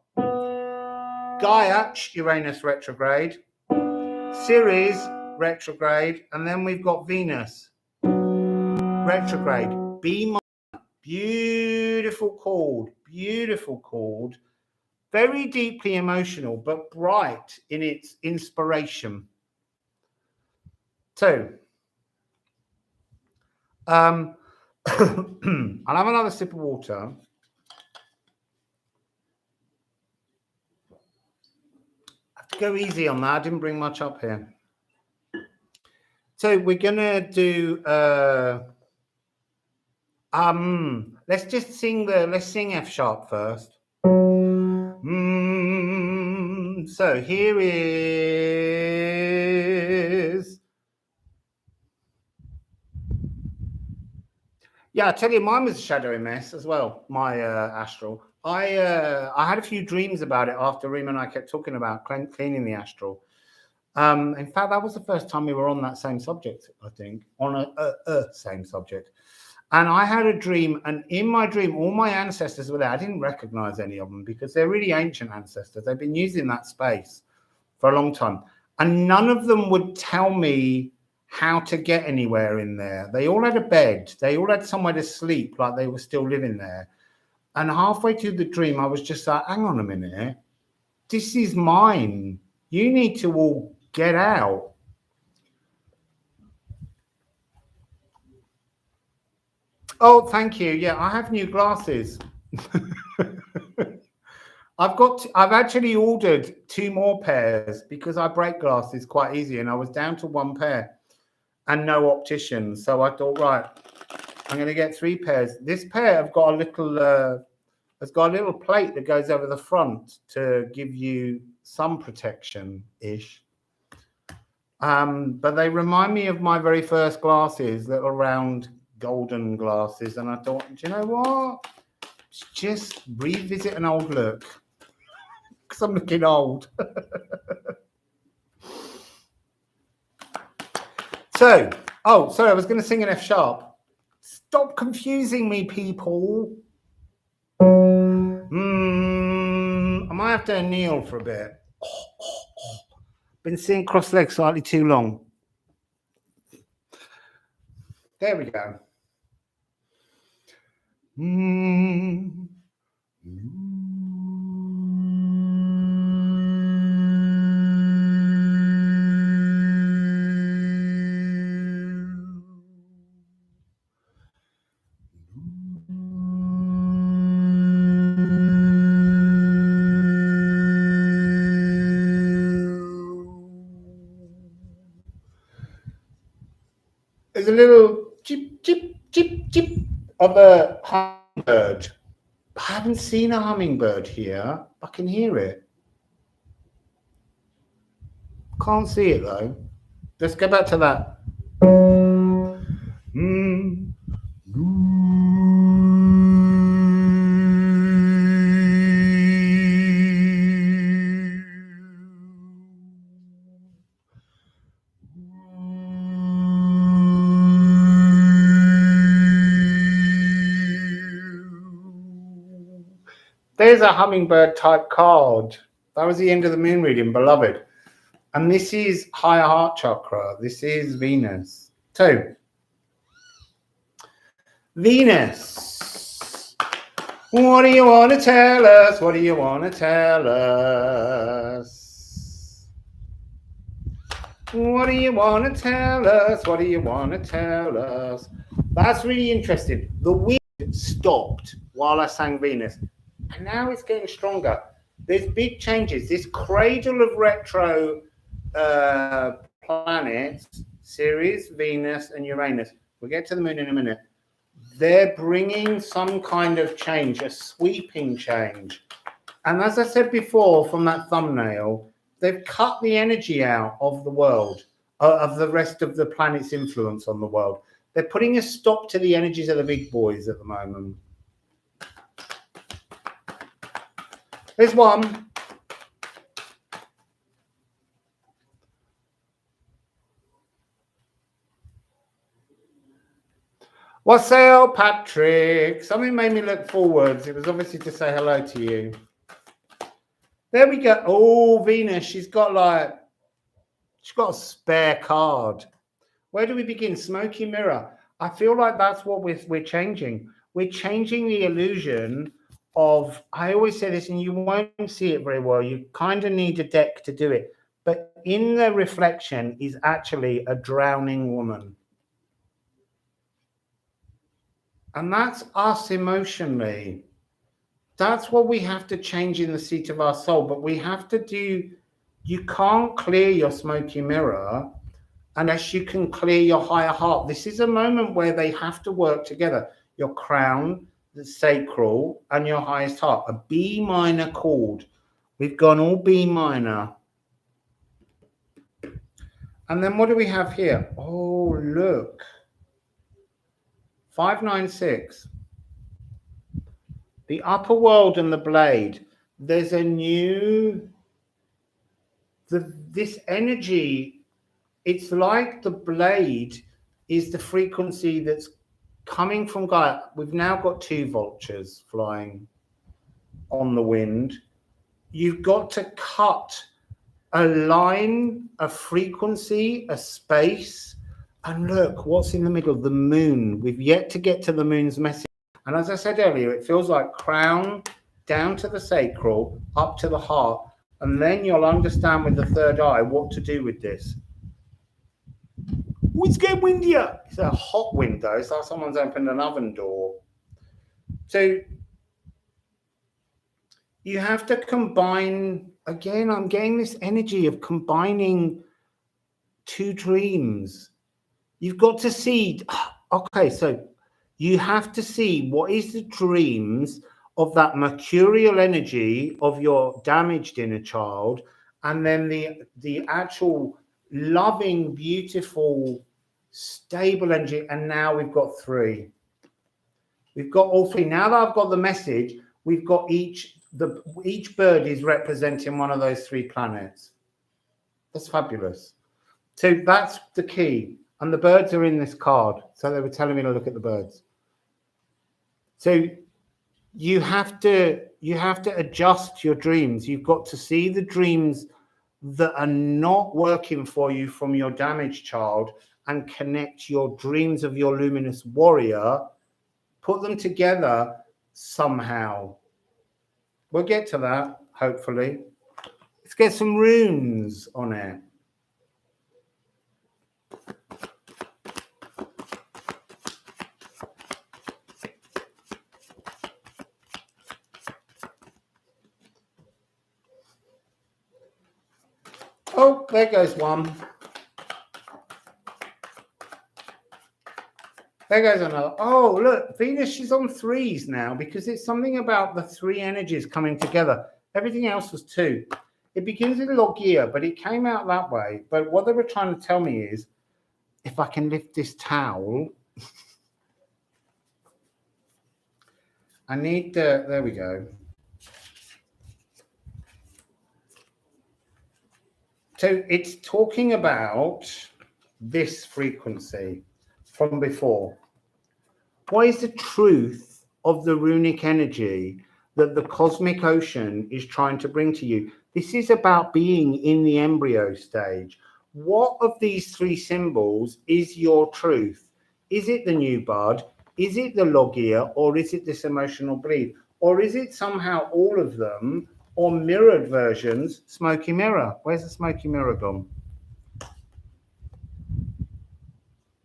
Gaia, Uranus retrograde, Ceres retrograde, and then we've got Venus retrograde. B minor, beautiful chord, very deeply emotional, but bright in its inspiration. So, I'll have another sip of water. I have to go easy on that. I didn't bring much up here. So we're gonna do let's just sing let's sing F sharp first. So here is, yeah, I tell you, mine was a shadowy mess as well, my astral. I had a few dreams about it after Reem and I kept talking about cleaning the astral. In fact, that was the first time we were on that same subject, I think, on a same subject. And I had a dream, and in my dream, all my ancestors were there. I didn't recognize any of them because they're really ancient ancestors. They've been using that space for a long time. And none of them would tell me how to get anywhere in there. They all had a bed. They all had somewhere to sleep, like they were still living there. And halfway through the dream, I was just like, hang on a minute. This is mine. You need to all get out. Oh, thank you. Yeah, I have new glasses. I've actually ordered 2 more pairs because I break glasses quite easy, and I was down to 1 pair and no optician. So I thought, right, I'm going to get 3 pairs. This pair have got a little, has got a little plate that goes over the front to give you some protection-ish. But they remind me of my very first glasses, little round golden glasses, and I thought, do you know what? Just revisit an old look because I'm looking old. So, oh, sorry, I was going to sing an F sharp. Stop confusing me, people. I might have to kneel for a bit. Been sitting cross-legged slightly too long. There we go. There's a little chip, chip, chip, chip of a hummingbird. I haven't seen a hummingbird here. I can hear it. Can't see it though. Let's go back to that. There's a hummingbird type card. That was the end of the moon reading, beloved. And this is higher heart chakra. This is Venus. So, Venus. What do you want to tell us? What do you want to tell us? What do you want to tell us? What do you want to tell us? That's really interesting. The wind stopped while I sang Venus. And now it's getting stronger. There's big changes. This cradle of retro planets, Ceres, Venus, and Uranus. We'll get to the moon in a minute. They're bringing some kind of change, a sweeping change. And as I said before from that thumbnail, they've cut the energy out of the world, of the rest of the planet's influence on the world. They're putting a stop to the energies of the big boys at the moment. There's one. Wassail, Patrick. Something made me look forwards. It was obviously to say hello to you. There we go. Oh, Venus, she's got a spare card. Where do we begin? Smoky mirror. I feel like that's what we're changing. We're changing the illusion of, I always say this, and you won't see it very well. You kind of need a deck to do it. But in the reflection is actually a drowning woman. And that's us emotionally. That's what we have to change in the seat of our soul. But we have to do, you can't clear your smoky mirror unless you can clear your higher heart. This is a moment where they have to work together. Your crown, the sacral, and your highest heart. A B minor chord. We've gone all B minor. And then what do we have here? Oh, look. 596. The upper world and the blade. There's a new... this energy, it's like the blade is the frequency that's coming from Gaia. We've now got 2 vultures flying on the wind. You've got to cut a line, a frequency, a space. And look, what's in the middle? The moon. We've yet to get to the moon's message. And as I said earlier, it feels like crown down to the sacral, up to the heart. And then you'll understand with the third eye what to do with this. Oh, it's getting windier. It's a hot window. It's like someone's opened an oven door. So you have to combine, again, I'm getting this energy of combining 2 dreams. You've got to see, okay, so you have to see what is the dreams of that mercurial energy of your damaged inner child, and then the actual loving, beautiful, stable energy. And now we've got 3. We've got all 3. Now that I've got the message, we've got each bird is representing one of those 3 planets. That's fabulous. So that's the key. And the birds are in this card. So they were telling me to look at the birds. So you have to adjust your dreams. You've got to see the dreams that are not working for you from your damaged child and connect your dreams of your luminous warrior, put them together somehow. We'll get to that, hopefully. Let's get some runes on it. Oh, there goes one. There goes another. Oh, look, Venus, she's on 3s now because it's something about the 3 energies coming together. Everything else was 2. It begins with Logia, but it came out that way. But what they were trying to tell me is, if I can lift this towel, I need the, there we go. So it's talking about this frequency from before. What is the truth of the runic energy that the cosmic ocean is trying to bring to you? This is about being in the embryo stage. What of these 3 symbols is your truth? Is it the new bud? Is it the Logia? Or is it this emotional bleed? Or is it somehow all of them? Or mirrored versions, smoky mirror. Where's the smoky mirror gone?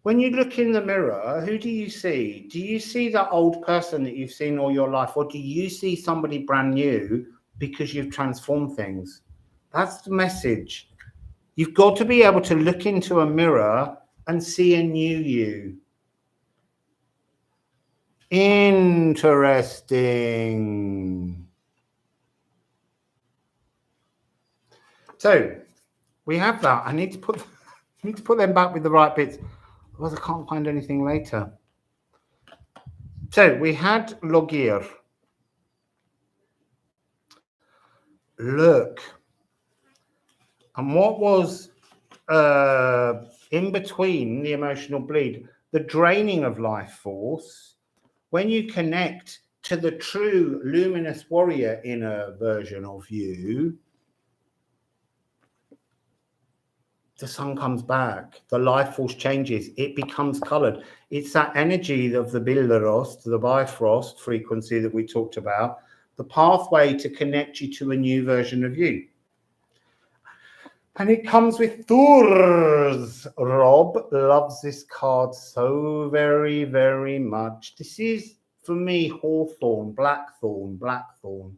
When you look in the mirror, who do you see? Do you see that old person that you've seen all your life? Or do you see somebody brand new because you've transformed things? That's the message. You've got to be able to look into a mirror and see a new you. Interesting. So we have that. I need to put them back with the right bits. Otherwise, I can't find anything later. So we had Logia. Look. And what was in between the emotional bleed? The draining of life force. When you connect to the true luminous warrior inner version of you, the sun comes back, the life force changes, it becomes colored. It's that energy of the Villoldo, the Bifrost frequency that we talked about, the pathway to connect you to a new version of you. And it comes with Thurs. Rob loves this card so very, very much. This is, for me, Hawthorn, Blackthorn, Blackthorn.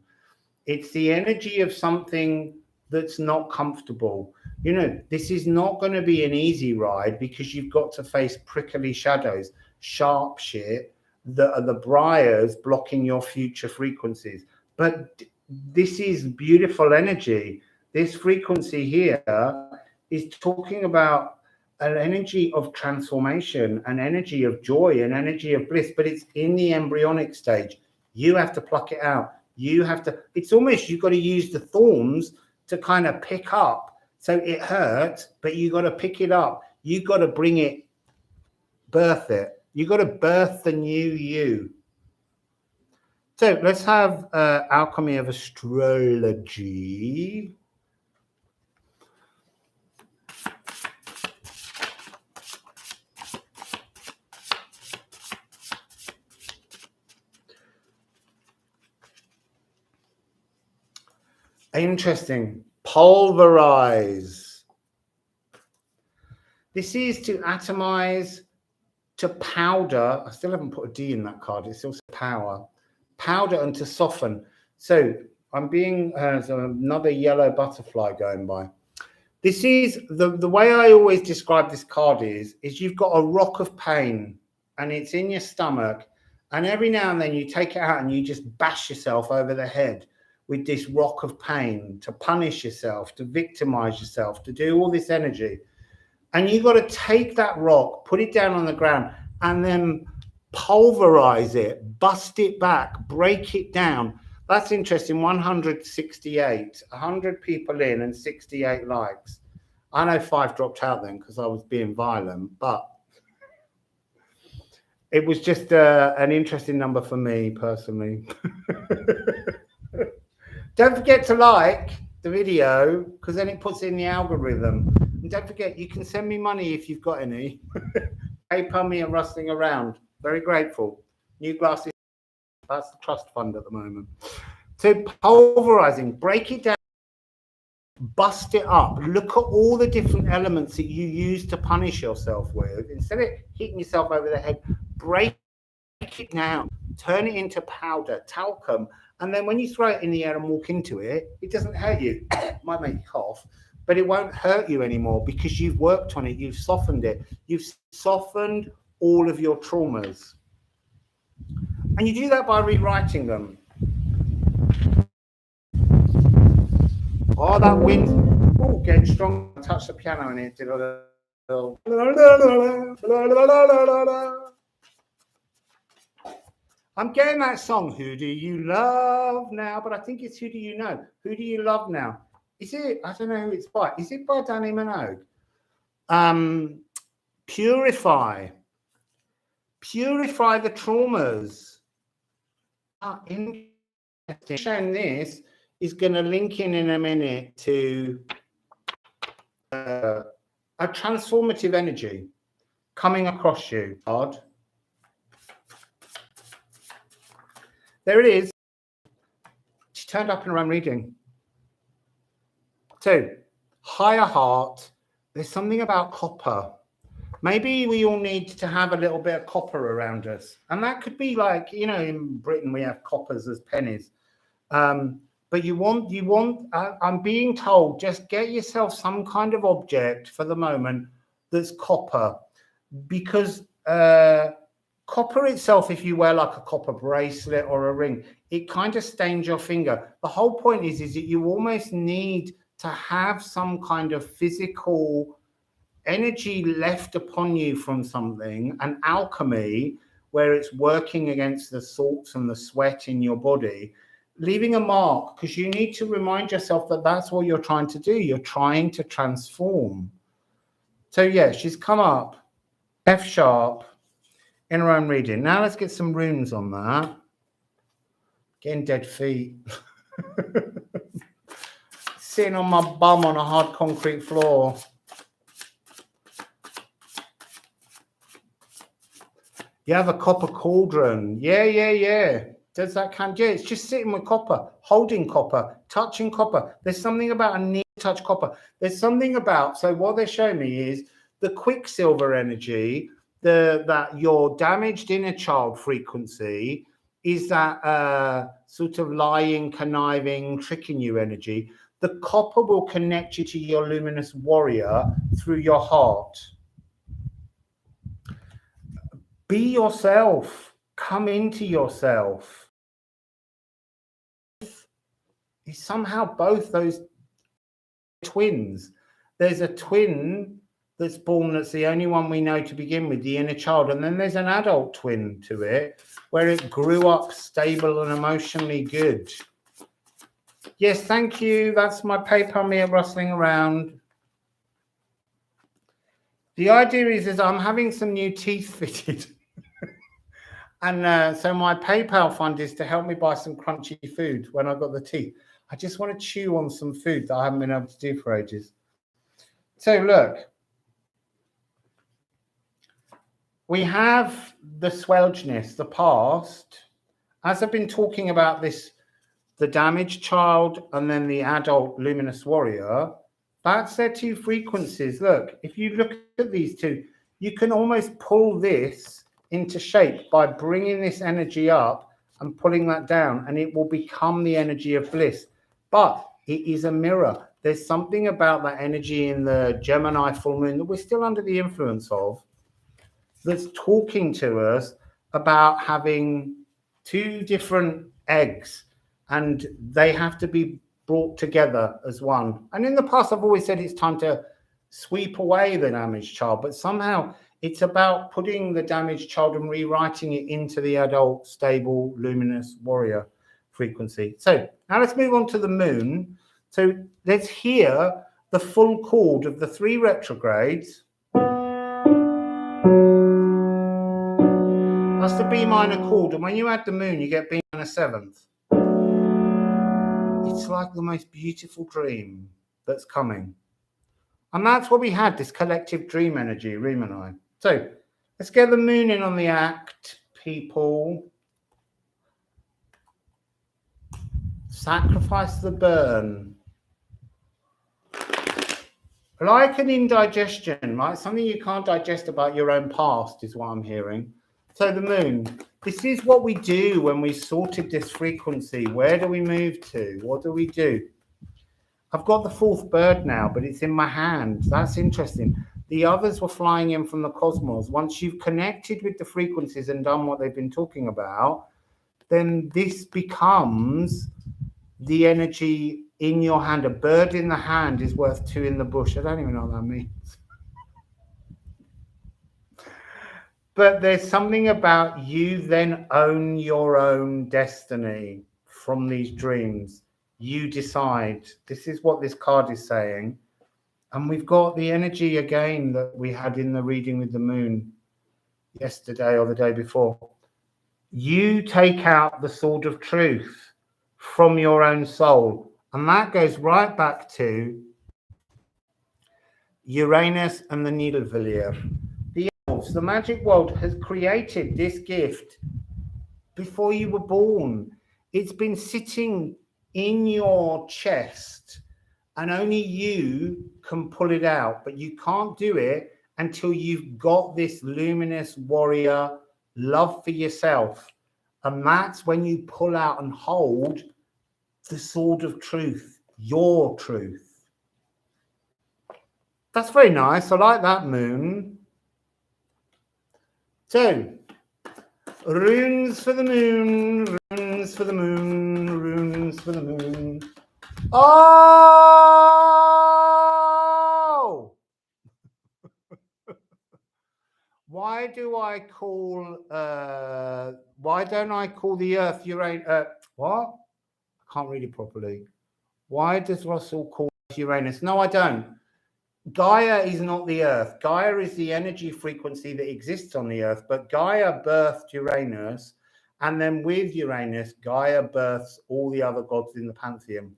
It's the energy of something that's not comfortable. You know, this is not going to be an easy ride because you've got to face prickly shadows, sharp shit that are the briars blocking your future frequencies. But this is beautiful energy. This frequency here is talking about an energy of transformation, an energy of joy, an energy of bliss, but it's in the embryonic stage. You have to pluck it out. You have to, it's almost, you've got to use the thorns to kind of pick up. So it hurts, but you got to pick it up. You got to bring it, birth it. You got to birth the new you. So let's have Alchemy of Astrology. Interesting. Pulverize. This is to atomize, to powder. I still haven't put a D in that card. It's also power. Powder and to soften. So I'm being another yellow butterfly going by. This is the way I always describe this card is you've got a rock of pain and it's in your stomach, and every now and then you take it out and you just bash yourself over the head with this rock of pain to punish yourself, to victimize yourself, to do all this energy. And you got to take that rock, put it down on the ground, and then pulverize it, bust it back, break it down. That's interesting. 168, 100 people in and 68 likes. I know 5 dropped out then because I was being violent, but it was just an interesting number for me personally. Don't forget to like the video because then it puts it in the algorithm. And don't forget, you can send me money if you've got any. PayPal me and Rustling Around. Very grateful. New glasses. That's the trust fund at the moment. So pulverizing, break it down, bust it up. Look at all the different elements that you use to punish yourself with. Instead of hitting yourself over the head, break it down. Turn it into powder, talcum. And then when you throw it in the air and walk into it, it doesn't hurt you. It might make you cough, but it won't hurt you anymore because you've worked on it. You've softened it. You've softened all of your traumas. And you do that by rewriting them. Oh, that wind. Oh, getting strong. I touched the piano and it did a little. I'm getting that song, Who Do You Love Now? But I think it's Who Do You Know? Who Do You Love Now? Is it? I don't know who it's by. Is it by Danny Minogue? Purify. Purify the traumas. Interesting. Showing this is going to link in a minute to a transformative energy coming across you. Odd. There it is. She turned up in her own reading. So, higher heart. There's something about copper. Maybe we all need to have a little bit of copper around us. And that could be like, you know, in Britain, we have coppers as pennies. But you want, I'm being told, just get yourself some kind of object for the moment that's copper. Because copper itself, if you wear like a copper bracelet or a ring, it kind of stains your finger. The whole point is that you almost need to have some kind of physical energy left upon you from something, an alchemy, where it's working against the salts and the sweat in your body, leaving a mark, because you need to remind yourself that that's what you're trying to do. You're trying to transform. So yeah, she's come up, F sharp, in her own reading. Now let's get some runes on that. Getting dead feet. Sitting on my bum on a hard concrete floor. You have a copper cauldron. Yeah. Does that count? Yeah, it's just sitting with copper, holding copper, touching copper. There's something about a near touch copper. There's something about, so what they're showing me is the quicksilver energy, that your damaged inner child frequency is that sort of lying, conniving, tricking you energy. The copper will connect you to your luminous warrior through your heart. Be yourself. Come into yourself. It's somehow both those twins. There's a twin that's born that's the only one we know to begin with, the inner child. And then there's an adult twin to it where it grew up stable and emotionally good. Yes, thank you. That's my paper me rustling around. The idea is I'm having some new teeth fitted. And so my PayPal fund is to help me buy some crunchy food when I've got the teeth. I just want to chew on some food that I haven't been able to do for ages. So look, we have the swelgeness, the past. As I've been talking about this, the damaged child and then the adult luminous warrior, that's their two frequencies. Look, if you look at these two, you can almost pull this into shape by bringing this energy up and pulling that down, and it will become the energy of bliss. But it is a mirror. There's something about that energy in the Gemini full moon that we're still under the influence of that's talking to us about having two different eggs, and they have to be brought together as one. And in the past, I've always said it's time to sweep away the damaged child, but somehow it's about putting the damaged child and rewriting it into the adult, stable, luminous warrior frequency. So now let's move on to the moon. So let's hear the full chord of the 3 retrogrades. That's the B minor chord. And when you add the moon, you get B minor 7th. It's like the most beautiful dream that's coming. And that's what we had, this collective dream energy, Reem and I. So let's get the moon in on the act, people. Sacrifice the burn. Like an indigestion, right? Something you can't digest about your own past is what I'm hearing. So the moon, this is what we do when we sorted this frequency. Where do we move to? What do we do? I've got the 4th bird now, but it's in my hand. That's interesting. The others were flying in from the cosmos. Once you've connected with the frequencies and done what they've been talking about, then this becomes the energy in your hand. A bird in the hand is worth 2 in the bush. I don't even know what that means. But there's something about you then own your own destiny from these dreams. You decide. This is what this card is saying. And we've got the energy again that we had in the reading with the moon yesterday or the day before. You take out the sword of truth from your own soul. And that goes right back to Uranus and the Nidavellir. The elves, the magic world has created this gift before you were born. It's been sitting in your chest, and only you can pull it out, but you can't do it until you've got this luminous warrior love for yourself. And that's when you pull out and hold the sword of truth, your truth. That's very nice. I like that, moon. So, runes for the moon, runes for the moon, runes for the moon. Oh! Why don't I call the Earth Uranus? What? I can't read it properly. Why does Russell call Uranus? No, I don't. Gaia is not the Earth. Gaia is the energy frequency that exists on the Earth, but Gaia birthed Uranus, And then with Uranus, Gaia births all the other gods in the pantheon.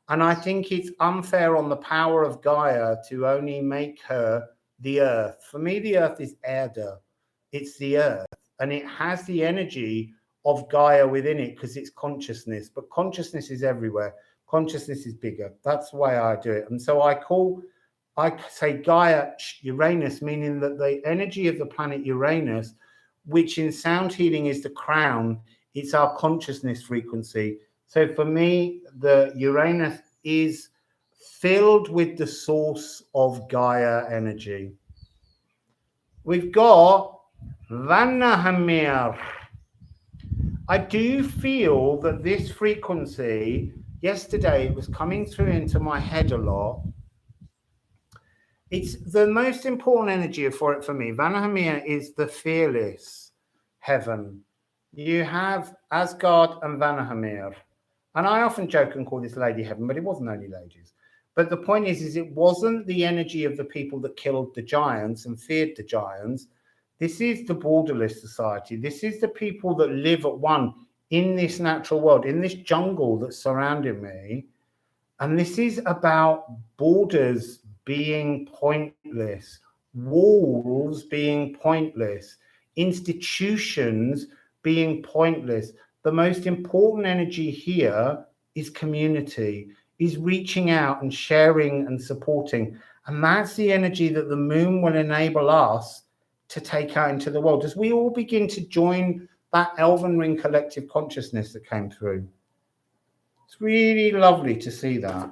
And I think it's unfair on the power of Gaia to only make her the earth. For me, the earth is Erde. It's the earth. And it has the energy of Gaia within it because it's consciousness. But consciousness is everywhere. Consciousness is bigger. That's the way I do it. And so I say Gaia Uranus, meaning that the energy of the planet Uranus, which in sound healing is the crown, it's our consciousness frequency. So for me, the Uranus is filled with the source of Gaia energy. We've got Vanahamir. I do feel that this frequency, yesterday it was coming through into my head a lot. It's the most important energy for it for me. Vanahamir is the fearless heaven. You have Asgard and Vanahamir. And I often joke and call this Lady Heaven, but it wasn't only ladies. But the point is it wasn't the energy of the people that killed the giants and feared the giants. This is the Borderless society. This is the people that live at one in this natural world, in this jungle that's surrounding me. And this is about borders being pointless, walls being pointless, institutions being pointless. The most important energy here is community, is reaching out and sharing and supporting. And that's the energy that the moon will enable us to take out into the world as we all begin to join that Elven ring collective consciousness that came through. It's really lovely to see that.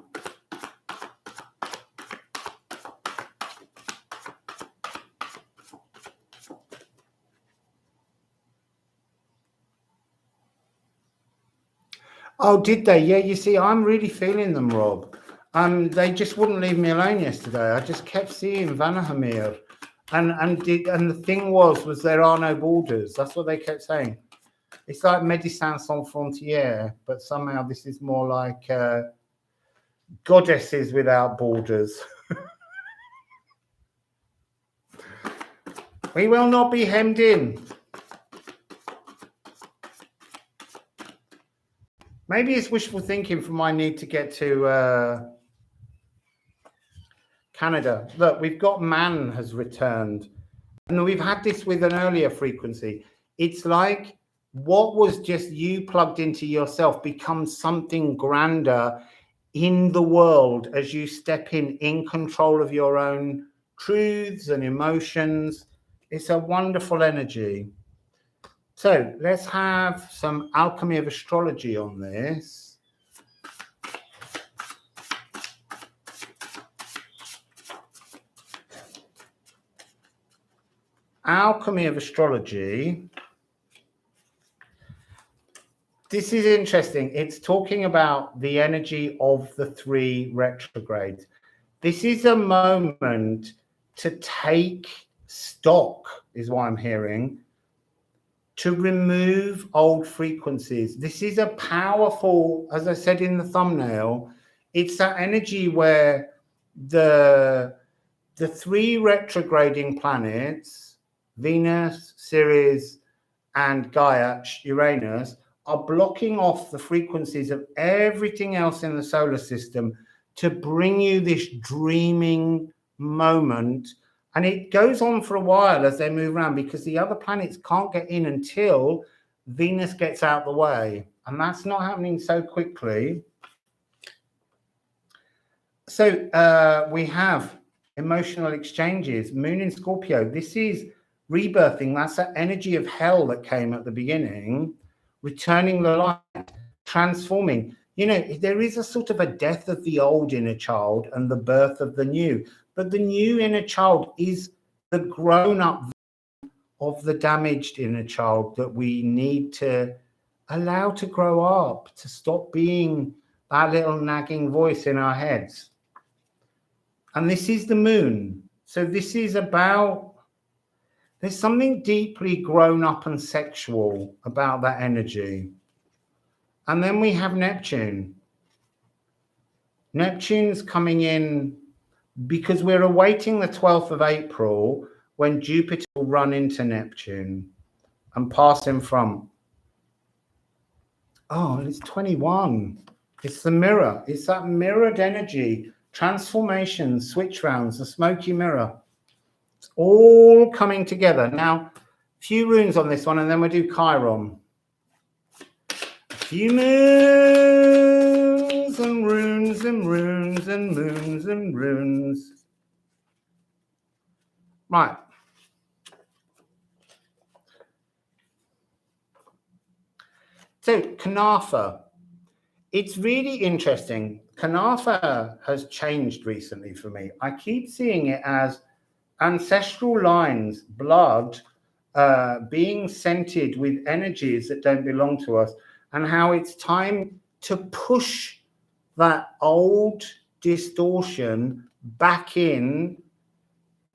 Oh, did they? Yeah, you see, I'm really feeling them, Rob. They just wouldn't leave me alone yesterday. I just kept seeing Vanahamir. And the thing was there are no borders. That's what they kept saying. It's like Médecins Sans Frontières, but somehow this is more like goddesses without borders. We will not be hemmed in. Maybe it's wishful thinking for my need to get to Canada. Look, we've got man has returned. And we've had this with an earlier frequency. It's like what was just you plugged into yourself becomes something grander in the world as you step in control of your own truths and emotions. It's a wonderful energy. So let's have some Alchemy of Astrology on this. Alchemy of Astrology. This is interesting. It's talking about the energy of the 3 retrogrades. This is a moment to take stock, is what I'm hearing, to remove old frequencies. This is a powerful, as I said in the thumbnail, it's that energy where the 3 retrograding planets, Venus, Ceres, and Gaia, Uranus, are blocking off the frequencies of everything else in the solar system to bring you this dreaming moment. And it goes on for a while as they move around because the other planets can't get in until Venus gets out the way. And that's not happening so quickly. So we have emotional exchanges, Moon in Scorpio. This is rebirthing. That's that energy of hell that came at the beginning, returning the light, transforming. You know, there is a sort of a death of the old inner child and the birth of the new. But the new inner child is the grown-up of the damaged inner child that we need to allow to grow up, to stop being that little nagging voice in our heads. And this is the moon. So this is about, there's something deeply grown up and sexual about that energy. And then we have Neptune. Neptune's coming in because we're awaiting the 12th of April when Jupiter will run into Neptune and pass in front. Oh, and it's 21. It's the mirror. It's that mirrored energy, transformation, switch rounds, the smoky mirror. It's all coming together. Now, a few runes on this one, and then we'll do Chiron. A few moons and runes and runes and moons and runes. Right. So, Kanafa. It's really interesting. Kanafa has changed recently for me. I keep seeing it as ancestral lines, blood, being scented with energies that don't belong to us, and how it's time to push that old distortion back in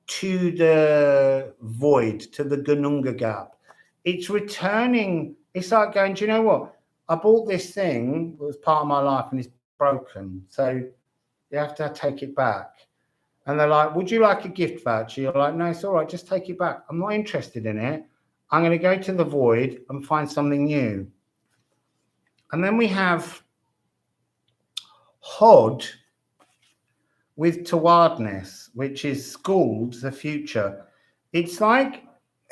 to the void, to the Gununga gap. It's returning. It's like going, do you know what? I bought this thing that was part of my life and it's broken. So you have to take it back. And they're like, would you like a gift voucher? You're like, no, it's all right. Just take it back. I'm not interested in it. I'm going to go to the void and find something new. And then we have Hod with towardness, which is schooled, the future. It's like,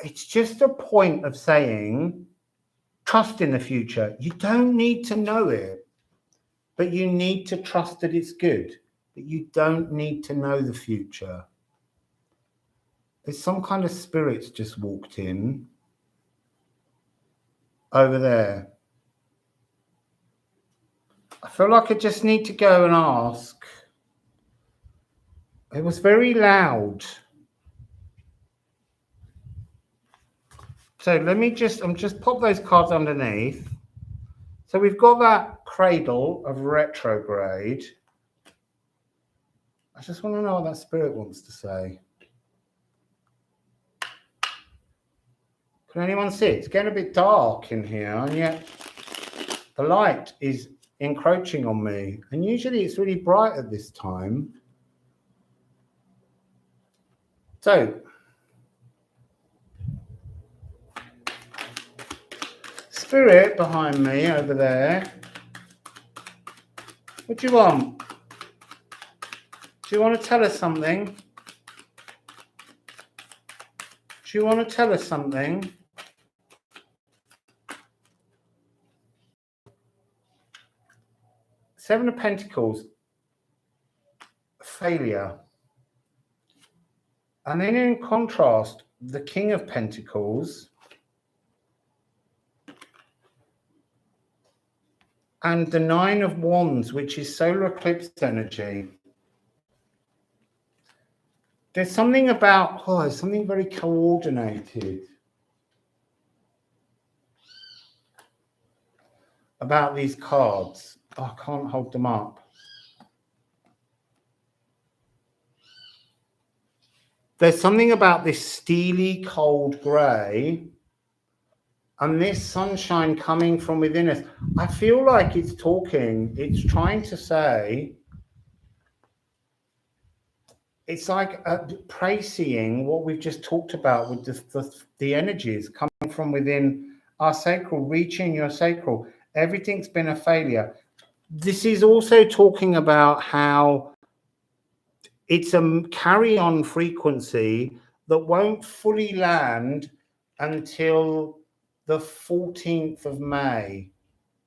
it's just a point of saying, trust in the future. You don't need to know it, but you need to trust that it's good. But you don't need to know the future. There's some kind of spirits just walked in over there. I feel like I just need to go and ask. It was very loud. So let me just pop those cards underneath. So we've got that cradle of retrograde. I just want to know what that spirit wants to say. Can anyone see it? It's getting a bit dark in here, and yet the light is encroaching on me. And usually it's really bright at this time. So, spirit behind me over there. What do you want? Do you want to tell us something? Do you want to tell us something? Seven of Pentacles, failure. And then in contrast, the King of Pentacles and the Nine of Wands, which is solar eclipse energy. There's something about, something very coordinated about these cards. Oh, I can't hold them up. There's something about this steely, cold grey and this sunshine coming from within us. I feel like it's talking, it's trying to say, it's like praising what we've just talked about with the energies coming from within our sacral, reaching your sacral. Everything's been a failure. This is also talking about how it's a carry-on frequency that won't fully land until the 14th of May,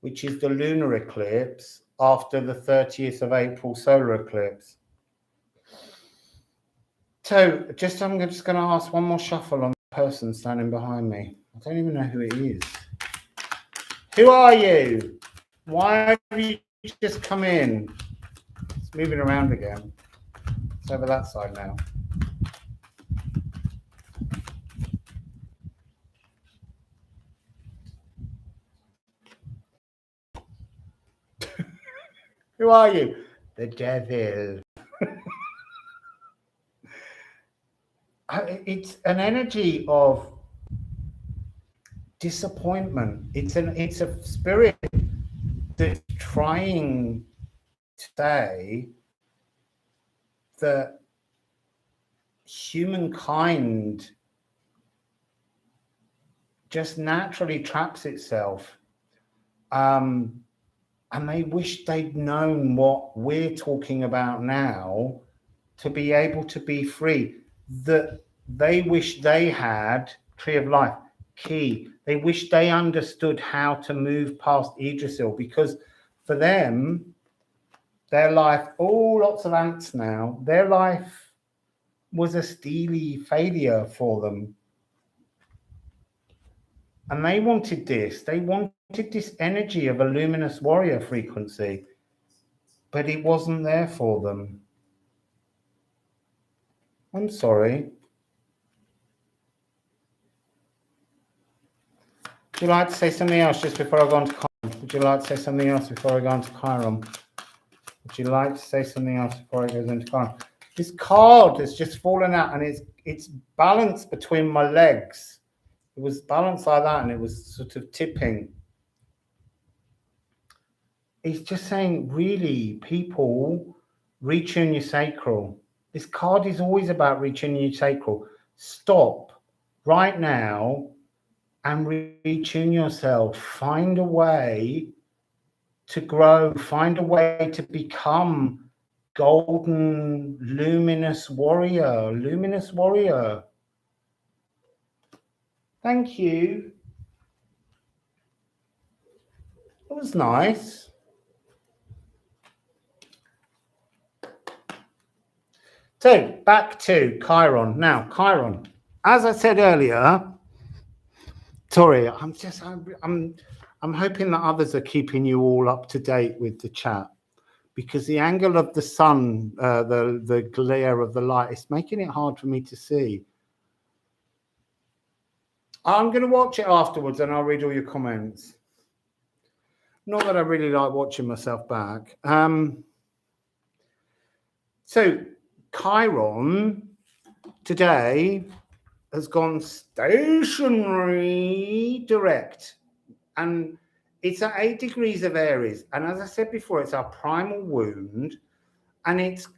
which is the lunar eclipse after the 30th of April solar eclipse. So I'm just going to ask one more shuffle on the person standing behind me. I don't even know who it is. Who are you? Why have you just come in? It's moving around again. It's over that side now. Who are you? The devil. It's an energy of disappointment. It's a spirit that's trying to say that humankind just naturally traps itself. And they wish they'd known what we're talking about now to be able to be free. That they wish they had Tree of Life, key. They wish they understood how to move past Yggdrasil, because for them, their life, lots of ants now, their life was a steely failure for them. And they wanted this. They wanted this energy of a luminous warrior frequency, but it wasn't there for them. I'm sorry. Would you like to say something else just before I go on to Chiron? Would you like to say something else before I go on to Chiron? Would you like to say something else before I go into Chiron? This card has just fallen out, and it's balanced between my legs. It was balanced like that, and it was sort of tipping. It's just saying, really, people, retune your sacral. This card is always about retuning your sacral. Stop right now and retune yourself. Find a way to grow. Find a way to become golden, luminous warrior. Luminous warrior. Thank you. It was nice. So back to Chiron. Now, Chiron, as I said earlier, sorry, I'm hoping that others are keeping you all up to date with the chat, because the angle of the sun, the glare of the light, is making it hard for me to see. I'm going to watch it afterwards and I'll read all your comments. Not that I really like watching myself back. So Chiron today has gone stationary direct, and it's at 8 degrees of Aries. And as I said before, it's our primal wound, and it's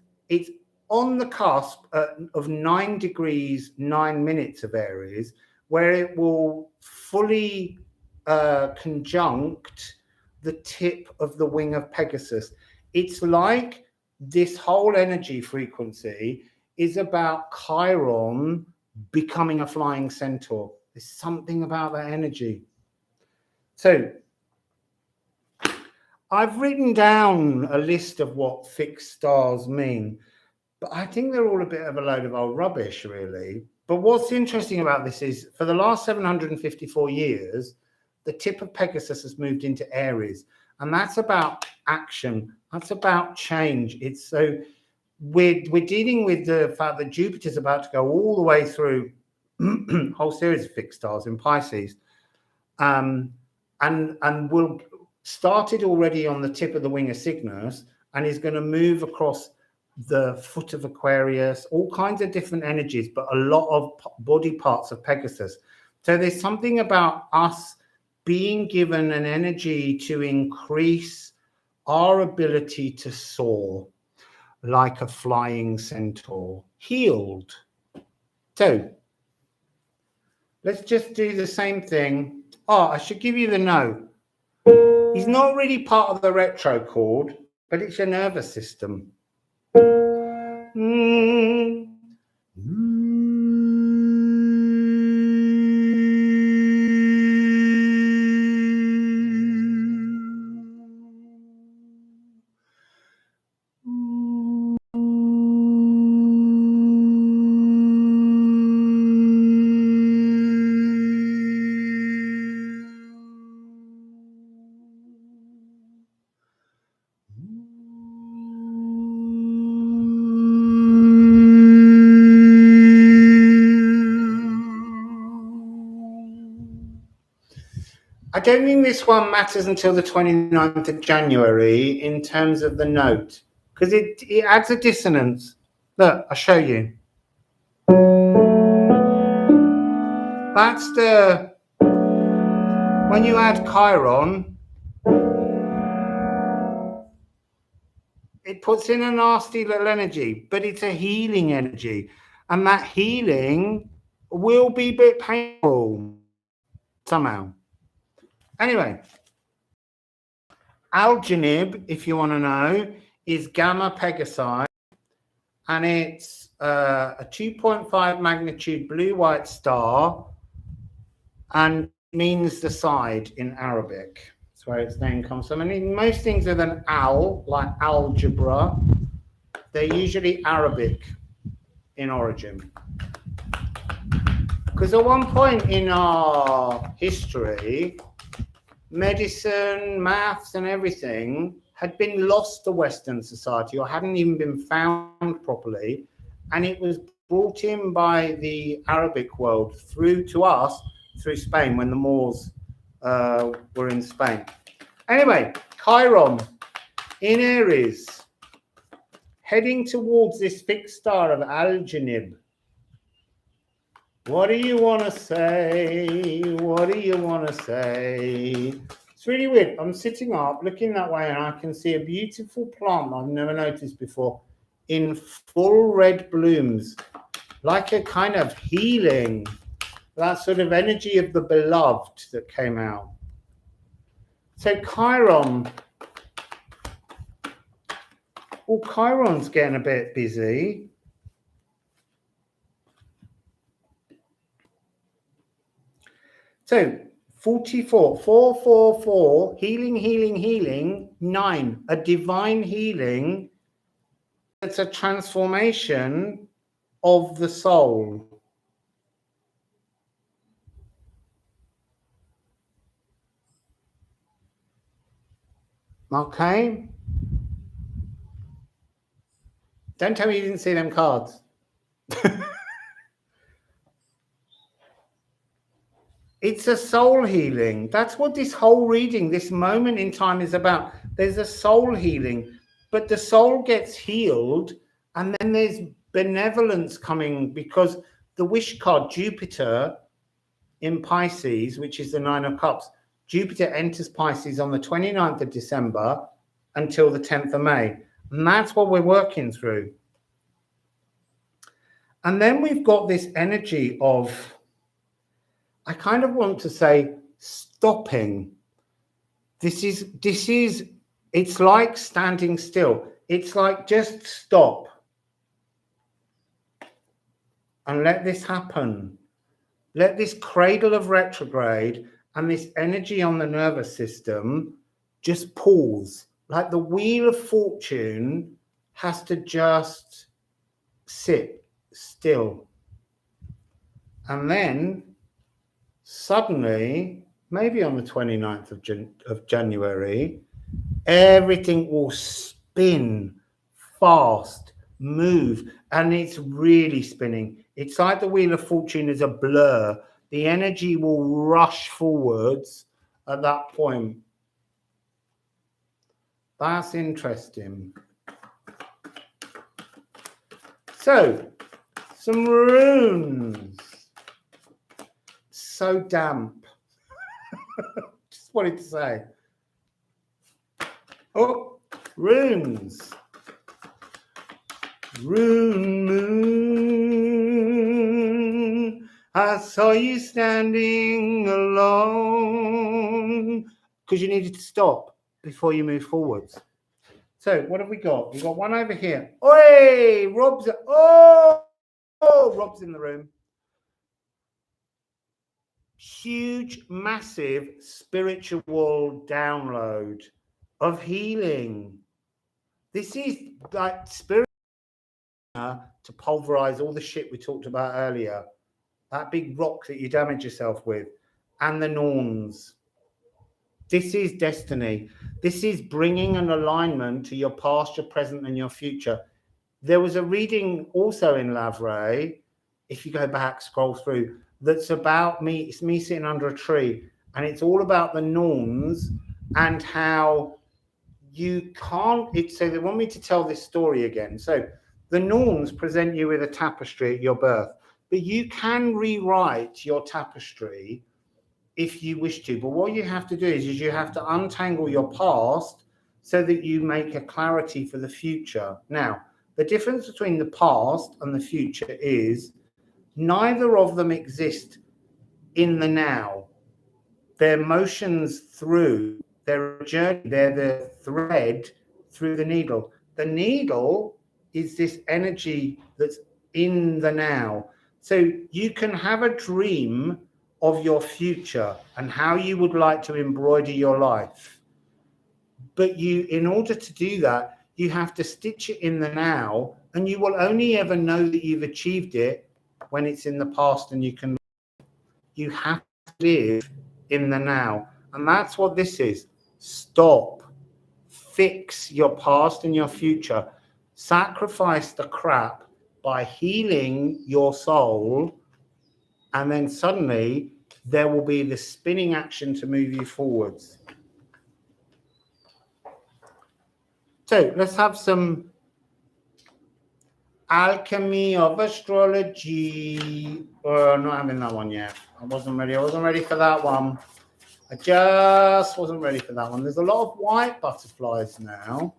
on the cusp of 9 degrees, 9 minutes of Aries, where it will fully conjunct the tip of the wing of Pegasus. It's like this whole energy frequency is about Chiron becoming a flying centaur. There's something about that energy. So I've written down a list of what fixed stars mean, but I think they're all a bit of a load of old rubbish, really. But what's interesting about this is, for the last 754 years, the tip of Pegasus has moved into Aries, and that's about action. That's about change. It's so we're dealing with the fact that Jupiter's about to go all the way through a whole series of fixed stars in Pisces, and will started already on the tip of the wing of Cygnus, and is going to move across the foot of Aquarius, all kinds of different energies, but a lot of body parts of Pegasus. So there's something about us being given an energy to increase our ability to soar like a flying centaur, healed. So let's just do the same thing. I should give you the note. He's not really part of the retro chord, but it's your nervous system. I don't think this one matters until the 29th of January in terms of the note, because it adds a dissonance. Look, I'll show you. That's when you add Chiron, it puts in a nasty little energy, but it's a healing energy. And that healing will be a bit painful somehow. Anyway, Algenib, if you want to know, is Gamma Pegasi, and it's a 2.5 magnitude blue-white star, and means the side in Arabic. That's where its name comes from. And most things with an al, like algebra, they're usually Arabic in origin. Because at one point in our history, medicine, maths, and everything had been lost to Western society or hadn't even been found properly. And it was brought in by the Arabic world through to us through Spain when the Moors were in Spain. Anyway, Chiron in Aries, heading towards this fixed star of Algenib. What do you want to say? What do you want to say? It's really weird. I'm sitting up, looking that way, and I can see a beautiful plant I've never noticed before in full red blooms, like a kind of healing, that sort of energy of the beloved that came out. So Chiron, well, Chiron's getting a bit busy. So 44, 444, healing, healing, healing, 9, a divine healing. It's a transformation of the soul. Okay. Don't tell me you didn't see them cards. It's a soul healing. That's what this whole reading, this moment in time is about. There's a soul healing, but the soul gets healed, and then there's benevolence coming because the wish card, Jupiter in Pisces, which is the 9 of Cups, Jupiter enters Pisces on the 29th of December until the 10th of May. And that's what we're working through. And then we've got this energy of, I kind of want to say stopping. This is, it's like standing still. It's like just stop and let this happen. Let this cradle of retrograde and this energy on the nervous system just pause. Like the wheel of fortune has to just sit still. And then suddenly, maybe on the 29th of January, everything will spin fast, move, and it's really spinning. It's like the Wheel of Fortune is a blur. The energy will rush forwards at that point. That's interesting. So, some runes. So damp. Just wanted to say. Oh, runes. Rune moon, I saw you standing alone. Because you needed to stop before you move forwards. So what have we got? We've got one over here. Oi, Rob's. Oh, Rob's in the room. Huge, massive spiritual download of healing. This is like spirit to pulverize all the shit we talked about earlier. That big rock that you damage yourself with, and the norns. This is destiny. This is bringing an alignment to your past, your present, and your future. There was a reading also in Lavray, if you go back, scroll through, that's about me. It's me sitting under a tree, and it's all about the norns and how you can't. So they want me to tell this story again. So the norns present you with a tapestry at your birth, but you can rewrite your tapestry if you wish to. But what you have to do is you have to untangle your past so that you make a clarity for the future. Now, the difference between the past and the future is neither of them exist in the now. They're motions through. They're a journey. They're the thread through the needle. The needle is this energy that's in the now. So you can have a dream of your future and how you would like to embroider your life. But in order to do that, you have to stitch it in the now, and you will only ever know that you've achieved it when it's in the past and you have to live in the now. And that's what this is. Stop. Fix your past and your future. Sacrifice the crap by healing your soul, and then suddenly there will be the spinning action to move you forwards. So let's have some Alchemy of Astrology. Not having that one yet. I wasn't ready for that one. I just wasn't ready for that one. There's a lot of white butterflies now.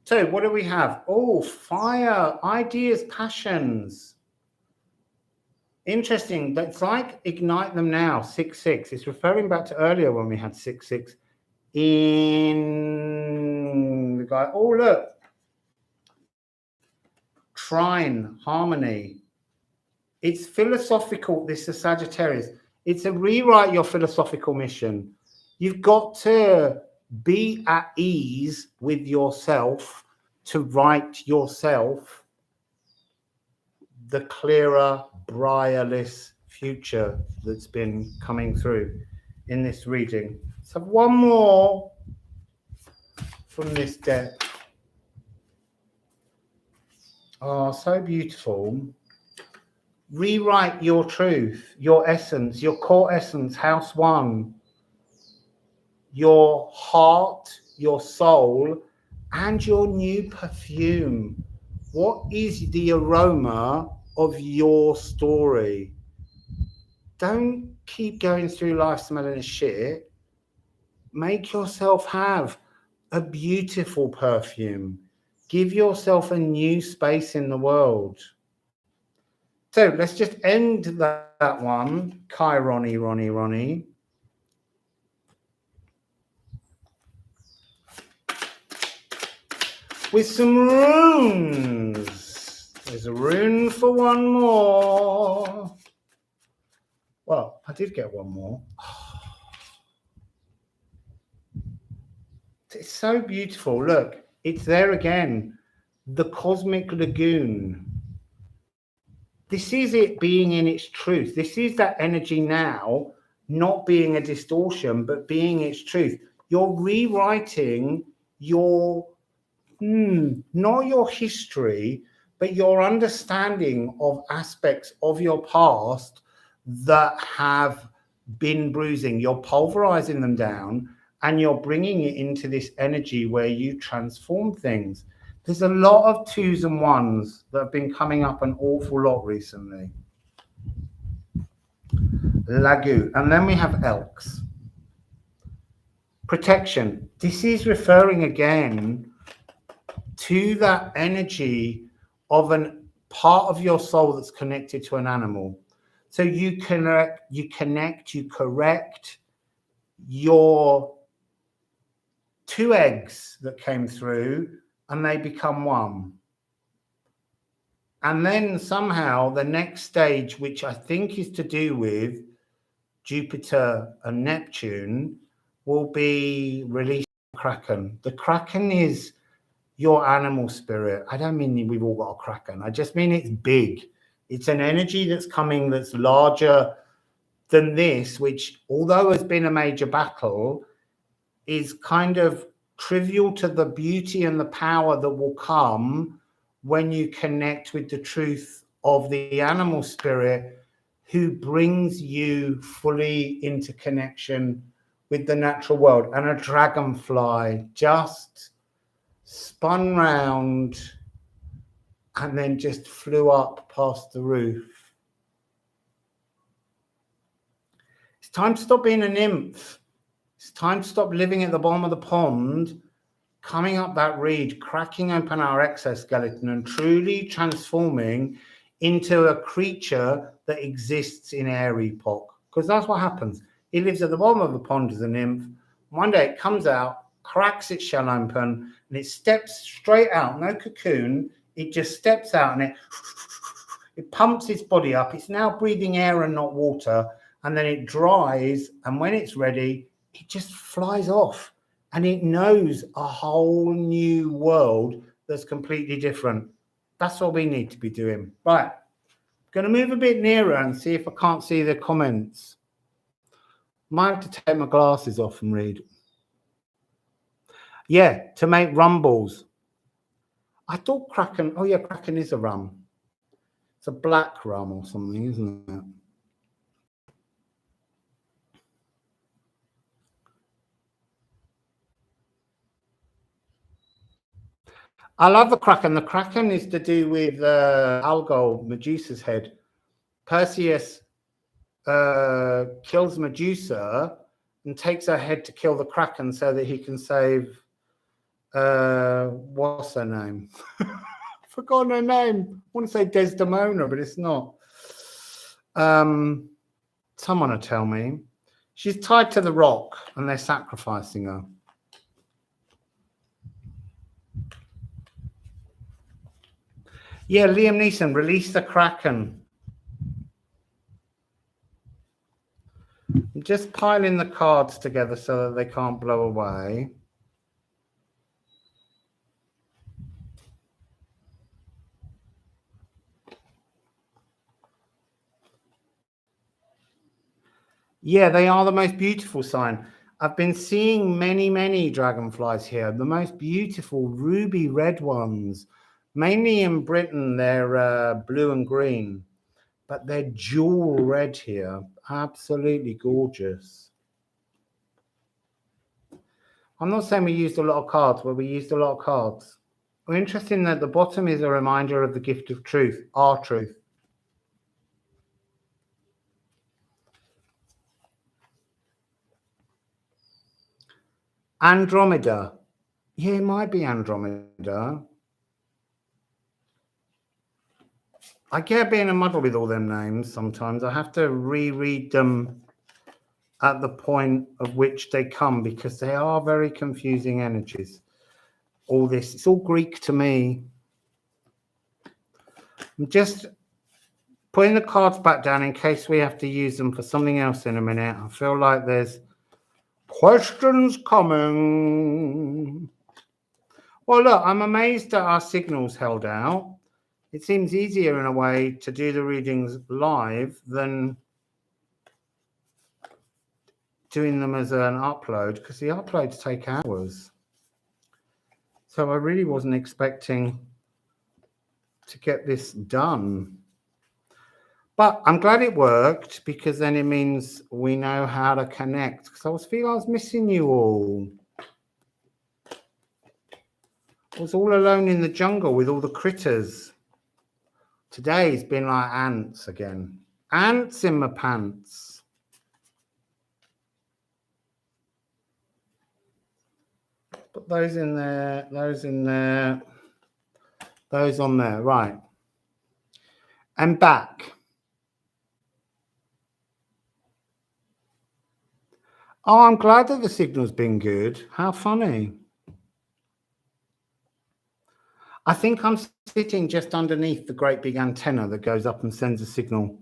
So what do we have? Oh, fire, ideas, passions. Interesting. That's like ignite them now, 6-6. It's referring back to earlier when we had 6-6 in the guy. Oh, look. Trine, harmony. It's philosophical. This is Sagittarius. It's a rewrite your philosophical mission. You've got to be at ease with yourself to write yourself the clearer, briarless future that's been coming through in this reading. So one more from this deck. Oh, so beautiful. Rewrite your truth, your essence, your core essence, house 1, your heart, your soul, and your new perfume. What is the aroma of your story? Don't keep going through life smelling of shit. Make yourself have a beautiful perfume. Give yourself a new space in the world. So let's just end that one. Chiron, Ronnie. With some runes. There's a rune for one more. Well, I did get one more. It's so beautiful. Look, it's there again. The cosmic lagoon. This is it being in its truth. This is that energy now, not being a distortion, but being its truth. You're rewriting your, not your history, but your understanding of aspects of your past that have been bruising. You're pulverizing them down and you're bringing it into this energy where you transform things. There's a lot of 2s and 1s that have been coming up an awful lot recently. Lagoon. And then we have Elks. Protection. This is referring again to that energy of a part of your soul that's connected to an animal. So you correct your 2 eggs that came through, and they become 1. And then somehow the next stage, which I think is to do with Jupiter and Neptune, will be releasing the Kraken. The Kraken is your animal spirit. I don't mean we've all got a Kraken. I just mean it's big. It's an energy that's coming that's larger than this, which, although has been a major battle, is kind of trivial to the beauty and the power that will come when you connect with the truth of the animal spirit, who brings you fully into connection with the natural world. And a dragonfly just spun round and then just flew up past the roof. It's time to stop being a nymph. It's time to stop living at the bottom of the pond, coming up that reed, cracking open our exoskeleton and truly transforming into a creature that exists in air epoch, because that's what happens. It lives at the bottom of the pond as a nymph. One day it comes out, cracks its shell open, and it steps straight out, no cocoon. It just steps out and it pumps its body up. It's now breathing air and not water, and then it dries, and when it's ready, it just flies off, and it knows a whole new world that's completely different. That's what we need to be doing. Right. I'm going to move a bit nearer and see if I can't see the comments. Might have to take my glasses off and read. Yeah, to make rumbles. I thought Kraken, oh yeah, Kraken is a rum. It's a black rum or something, isn't it? I love the Kraken. The Kraken is to do with Algol, Medusa's head. Perseus kills Medusa and takes her head to kill the Kraken so that he can save, what's her name? Forgotten her name. I want to say Desdemona, but it's not. Someone will tell me. She's tied to the rock and they're sacrificing her. Yeah, Liam Neeson, release the Kraken. I'm just piling the cards together so that they can't blow away. Yeah, they are the most beautiful sign. I've been seeing many dragonflies here. The most beautiful ruby red ones. Mainly in Britain, they're blue and green. But they're jewel red here. Absolutely gorgeous. I'm not saying we used a lot of cards, but we used a lot of cards. We're interested in that the bottom is a reminder of the gift of truth, our truth. Andromeda. Yeah, it might be Andromeda. I get being a muddle with all them names sometimes. I have to reread them at the point of which they come because they are very confusing energies. All this, it's all Greek to me. I'm just putting the cards back down in case we have to use them for something else in a minute. I feel like there's questions coming. Well, look, I'm amazed that our signals held out. It seems easier in a way to do the readings live than doing them as an upload because the uploads take hours. So I really wasn't expecting to get this done. But I'm glad it worked because then it means we know how to connect. Because I was feeling I was missing you all. I was all alone in the jungle with all the critters. Today's been like ants again. Ants in my pants. Put those in there, those in there, those on there. Right. And back. Oh, I'm glad that the signal's been good. How funny. I think I'm sitting just underneath the great big antenna that goes up and sends a signal.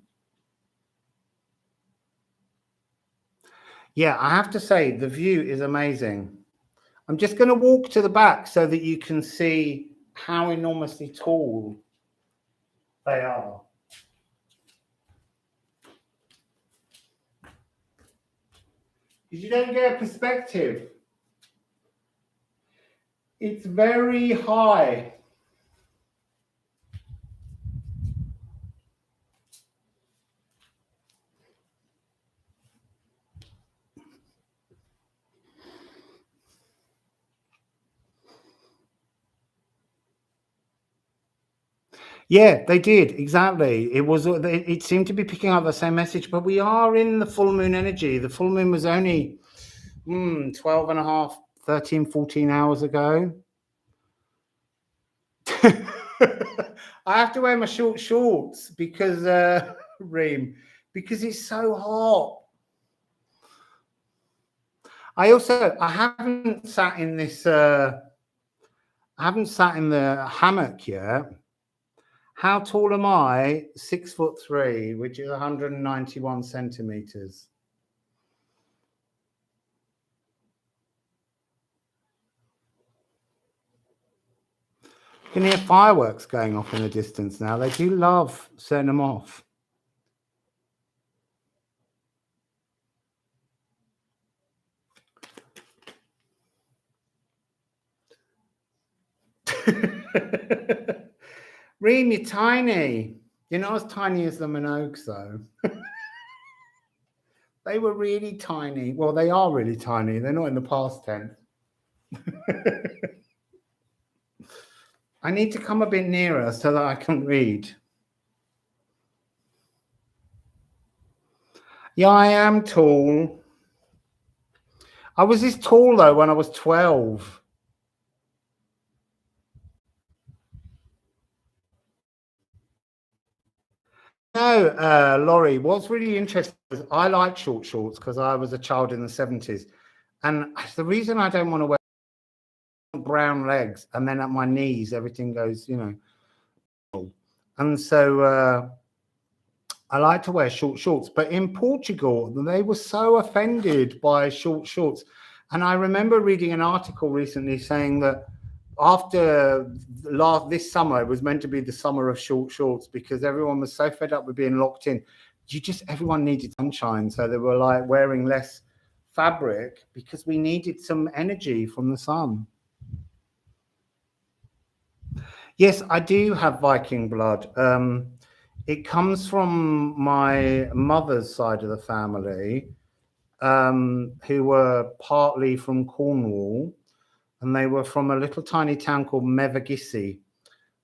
Yeah, I have to say the view is amazing. I'm just going to walk to the back so that you can see how enormously tall they are. Because you don't get a perspective. It's very high. Yeah, they did. Exactly. It seemed to be picking up the same message, but we are in the full moon energy. The full moon was only 12 and a half, 13, 14 hours ago. I have to wear my short shorts because Reem, because it's so hot. I haven't sat in this, I haven't sat in the hammock yet. How tall am I? 6'3", which is 191 centimeters. You can hear fireworks going off in the distance now. They do love setting them off. Reem, you're tiny. You're not as tiny as the Minogues, though. They were really tiny. Well, they are really tiny. They're not in the past tense. I need to come a bit nearer so that I can read. Yeah, I am tall. I was this tall, though, when I was 12. No, Laurie, what's really interesting is I like short shorts because I was a child in the 70s. And the reason I don't want to wear brown legs and then at my knees, everything goes, you know. And so I like to wear short shorts. But in Portugal, they were so offended by short shorts. And I remember reading an article recently saying that after this summer, it was meant to be the summer of short shorts because everyone was so fed up with being locked in. Everyone needed sunshine. So they were like wearing less fabric because we needed some energy from the sun. Yes, I do have Viking blood. It comes from my mother's side of the family, who were partly from Cornwall. And they were from a little tiny town called Mevagissey.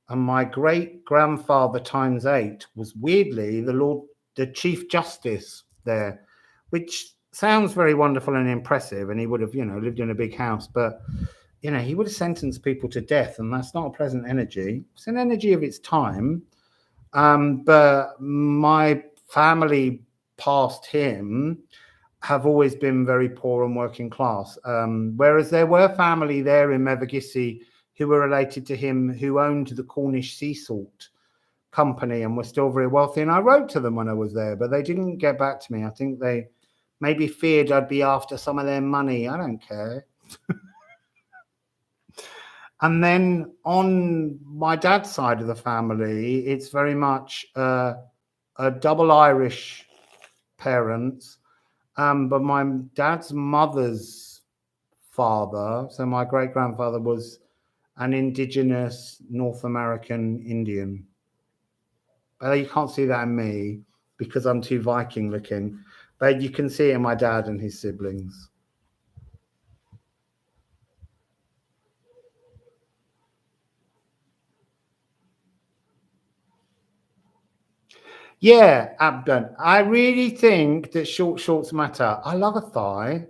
And my great-grandfather times 8 was weirdly the Chief Justice there, which sounds very wonderful and impressive. And he would have, you know, lived in a big house. But, you know, he would have sentenced people to death. And that's not a pleasant energy. It's an energy of its time. But my family past him have always been very poor and working class. Whereas there were family there in Mevagissey who were related to him, who owned the Cornish sea salt company and were still very wealthy. And I wrote to them when I was there, but they didn't get back to me. I think they maybe feared I'd be after some of their money. I don't care. And then on my dad's side of the family, it's very much a double Irish parents. But my dad's mother's father, so my great-grandfather, was an indigenous North American Indian. You can't see that in me because I'm too Viking looking, but you can see it in my dad and his siblings. Yeah, Abdon. I really think that short shorts matter. I love a thigh.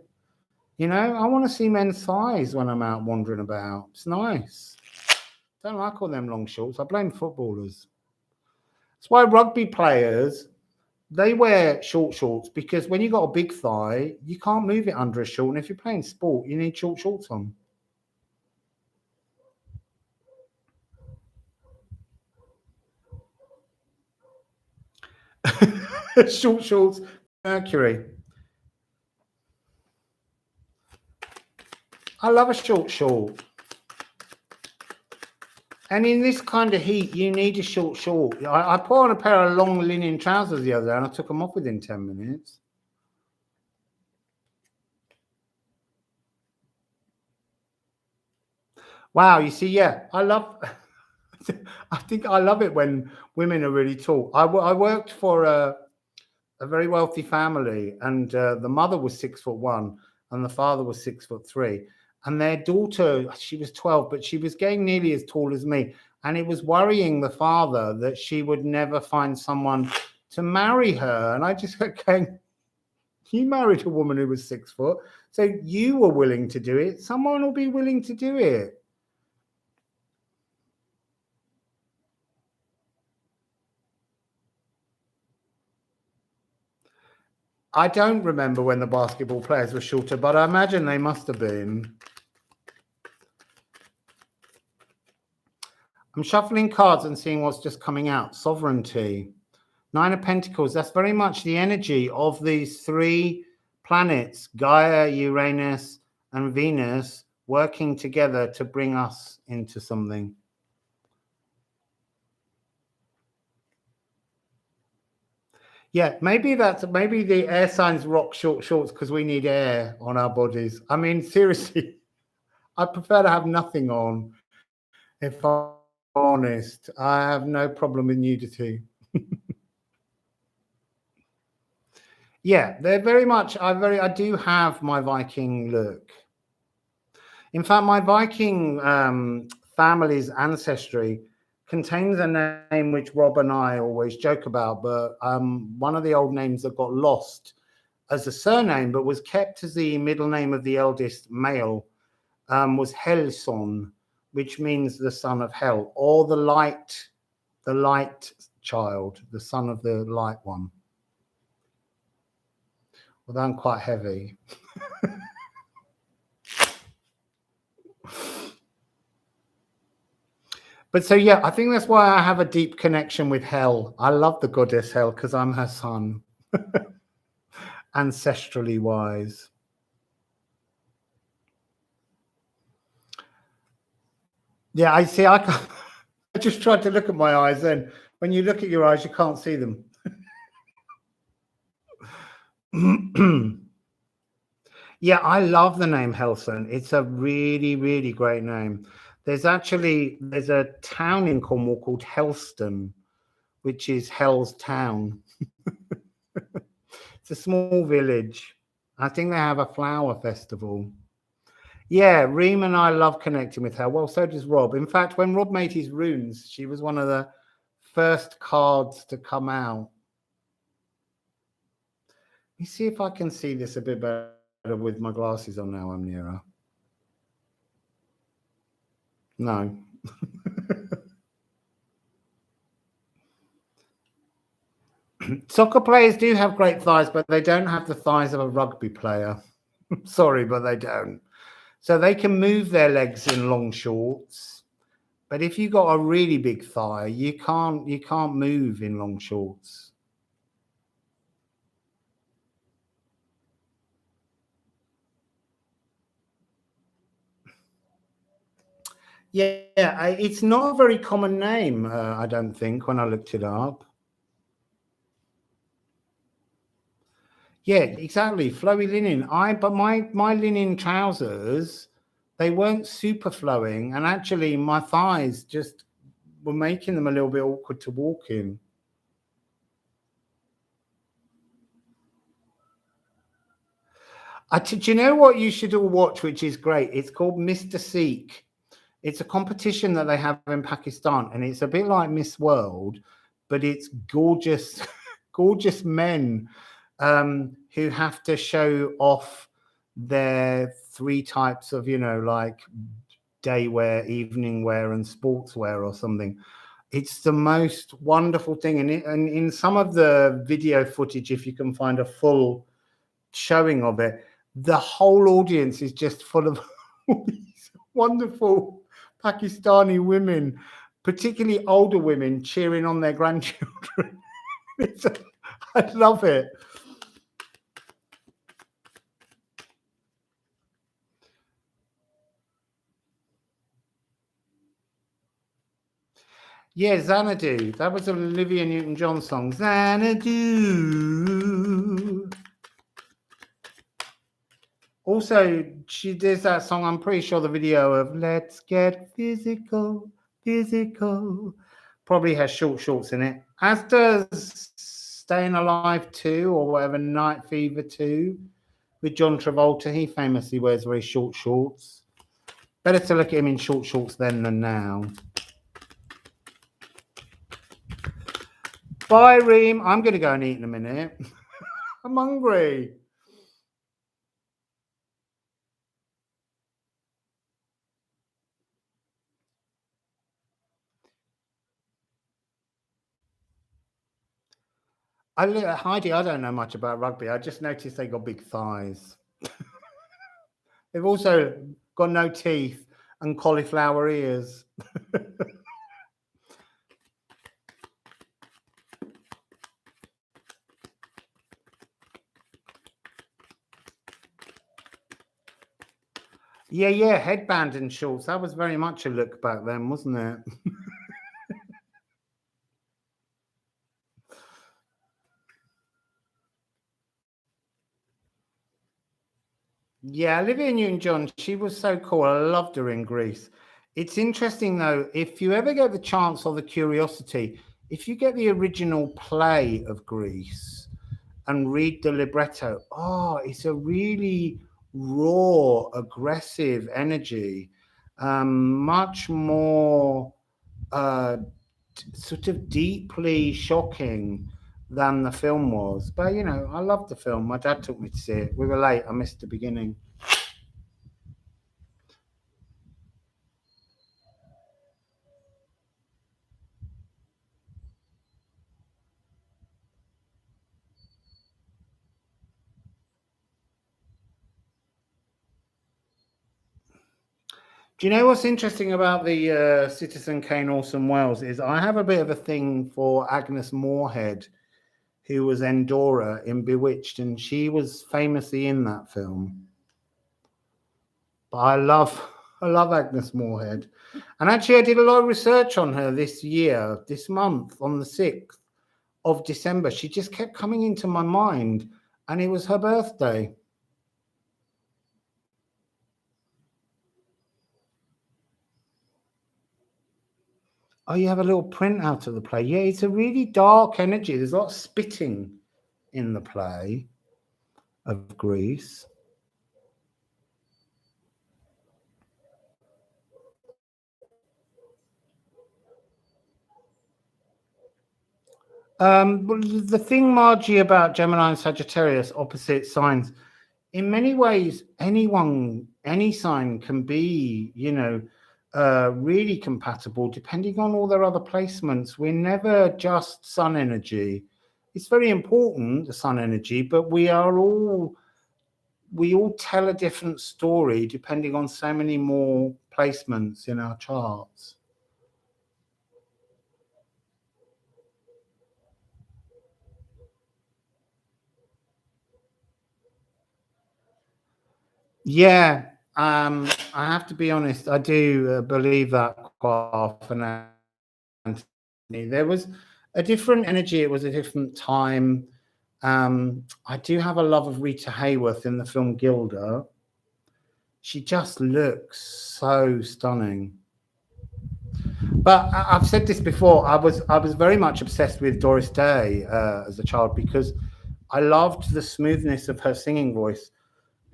You know, I want to see men's thighs when I'm out wandering about. It's nice. Don't like all them long shorts. I blame footballers. That's why rugby players, they wear short shorts because when you've got a big thigh, you can't move it under a short. And if you're playing sport, you need short shorts on. Short shorts, Mercury. I love a short short. And in this kind of heat, you need a short short. I put on a pair of long linen trousers the other day and I took them off within 10 minutes. Wow, you see, yeah, I think I love it when women are really tall. I worked for a very wealthy family, and the mother was 6'1" and the father was 6'3", and their daughter, she was 12, but she was getting nearly as tall as me, and it was worrying the father that she would never find someone to marry her. And I just kept going, you married a woman who was 6 foot, so you were willing to do it. Someone will be willing to do it. I don't remember when the basketball players were shorter, but I imagine they must have been. I'm shuffling cards and seeing what's just coming out. Sovereignty. Nine of Pentacles. That's very much the energy of these three planets, Gaia, Uranus, and Venus, working together to bring us into something. Yeah, maybe the air signs rock shorts because we need air on our bodies. I mean, seriously, I prefer to have nothing on. If I'm honest, I have no problem with nudity. Yeah, they're very much. I do have my Viking look. In fact, my Viking family's ancestry contains a name which Rob and I always joke about, but one of the old names that got lost as a surname, but was kept as the middle name of the eldest male, was Helson, which means the son of hell, or the light child, the son of the light one. Well, I'm quite heavy. But so, yeah, I think that's why I have a deep connection with Hel. I love the goddess Hel because I'm her son, ancestrally wise. Yeah, I see. I just tried to look at my eyes. Then when you look at your eyes, you can't see them. Yeah, I love the name Helson. It's a really, really great name. There's a town in Cornwall called Helston, which is Hell's Town. It's a small village. I think they have a flower festival. Yeah, Reem and I love connecting with her. Well, so does Rob. In fact, when Rob made his runes, she was one of the first cards to come out. Let me see if I can see this a bit better with my glasses on now I'm nearer. No. Soccer players do have great thighs, but they don't have the thighs of a rugby player. Sorry, but they don't. So they can move their legs in long shorts, but if you've got a really big thigh, you can't move in long shorts. Yeah, it's not a very common name, I don't think, when I looked it up. Yeah, exactly. Flowy linen. But my linen trousers, they weren't super flowing, and actually my thighs just were making them a little bit awkward to walk in. Do you know what you should all watch, which is great? It's called Mr. Sikh. It's a competition that they have in Pakistan, and it's a bit like Miss World, but it's gorgeous, gorgeous men who have to show off their three types of, like day wear, evening wear, and sports wear or something. It's the most wonderful thing. And in some of the video footage, if you can find a full showing of it, the whole audience is just full of these wonderful Pakistani women, particularly older women, cheering on their grandchildren. I love it. Yeah, Xanadu. That was an Olivia Newton-John song. Xanadu. Also, she does that song. I'm pretty sure the video of "Let's Get Physical, Physical" probably has short shorts in it. As does "Staying Alive 2" or whatever, "Night Fever 2" with John Travolta. He famously wears very short shorts. Better to look at him in short shorts then than now. Bye, Reem. I'm going to go and eat in a minute. I'm hungry. Heidi, I don't know much about rugby. I just noticed they got big thighs. They've also got no teeth and cauliflower ears. Yeah, headband and shorts. That was very much a look back then, wasn't it? Yeah, Olivia Newton-John, she was so cool. I loved her in Greece. It's interesting, though, if you ever get the chance or the curiosity, if you get the original play of Greece and read the libretto, it's a really raw, aggressive energy, much more sort of deeply shocking than the film was. But, you know, I loved the film. My dad took me to see it. We were late. I missed the beginning. Do you know what's interesting about the Citizen Kane Orson Welles is I have a bit of a thing for Agnes Moorehead, who was Endora in Bewitched, and she was famously in that film. But I love Agnes Moorehead. And actually, I did a lot of research on her this month, on the 6th of December. She just kept coming into my mind, and it was her birthday. Oh, you have a little print out of the play. Yeah, it's a really dark energy. There's a lot of spitting in the play of Greece. Well, the thing, Margie, about Gemini and Sagittarius, opposite signs, in many ways, any sign can be, you know, really compatible depending on all their other placements. We're never just sun energy. It's very important, the sun energy, but we all tell a different story depending on so many more placements in our charts. Yeah, I have to be honest. I do believe that quite often. Anthony. There was a different energy. It was a different time. I do have a love of Rita Hayworth in the film Gilda. She just looks so stunning. But I've said this before. I was very much obsessed with Doris Day as a child because I loved the smoothness of her singing voice.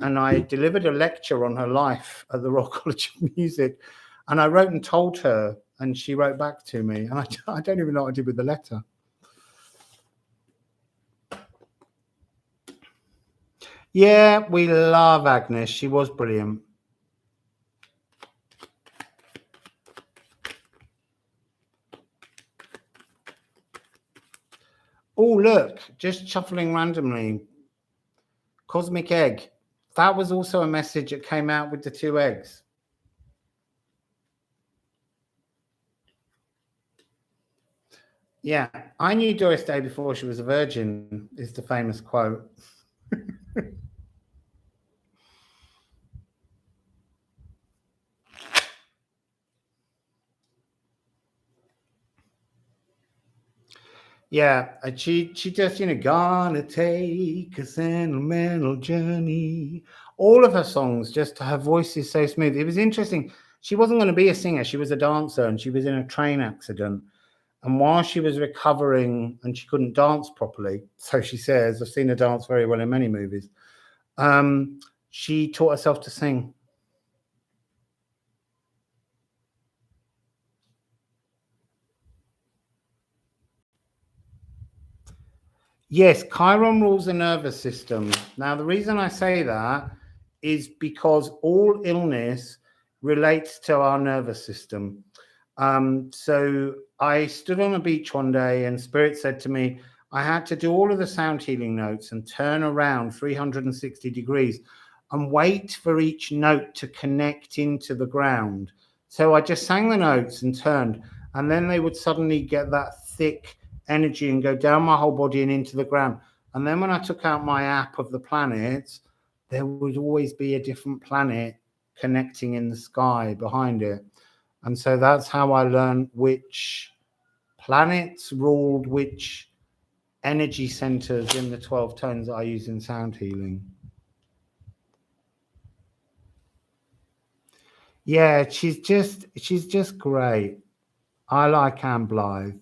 And I delivered a lecture on her life at the Royal College of Music. And I wrote and told her, and she wrote back to me. And I don't even know what I did with the letter. Yeah, we love Agnes. She was brilliant. Oh, look, just shuffling randomly. Cosmic egg. That was also a message that came out with the 2 eggs. Yeah, I knew Doris Day before she was a virgin, is the famous quote. Yeah, she just, you know, gonna take a sentimental journey. All of her songs, just her voice is so smooth. It was interesting. She wasn't going to be a singer. She was a dancer, and she was in a train accident. And while she was recovering, and she couldn't dance properly, so she says, I've seen her dance very well in many movies, she taught herself to sing. Yes, Chiron rules the nervous system. Now, the reason I say that is because all illness relates to our nervous system. So I stood on a beach one day and Spirit said to me, I had to do all of the sound healing notes and turn around 360 degrees and wait for each note to connect into the ground. So I just sang the notes and turned, and then they would suddenly get that thick energy and go down my whole body and into the ground. And then when I took out my app of the planets, there would always be a different planet connecting in the sky behind it. And so that's how I learned which planets ruled which energy centers in the 12 tones that I use in sound healing. Yeah, she's just great. I like Anne Blythe.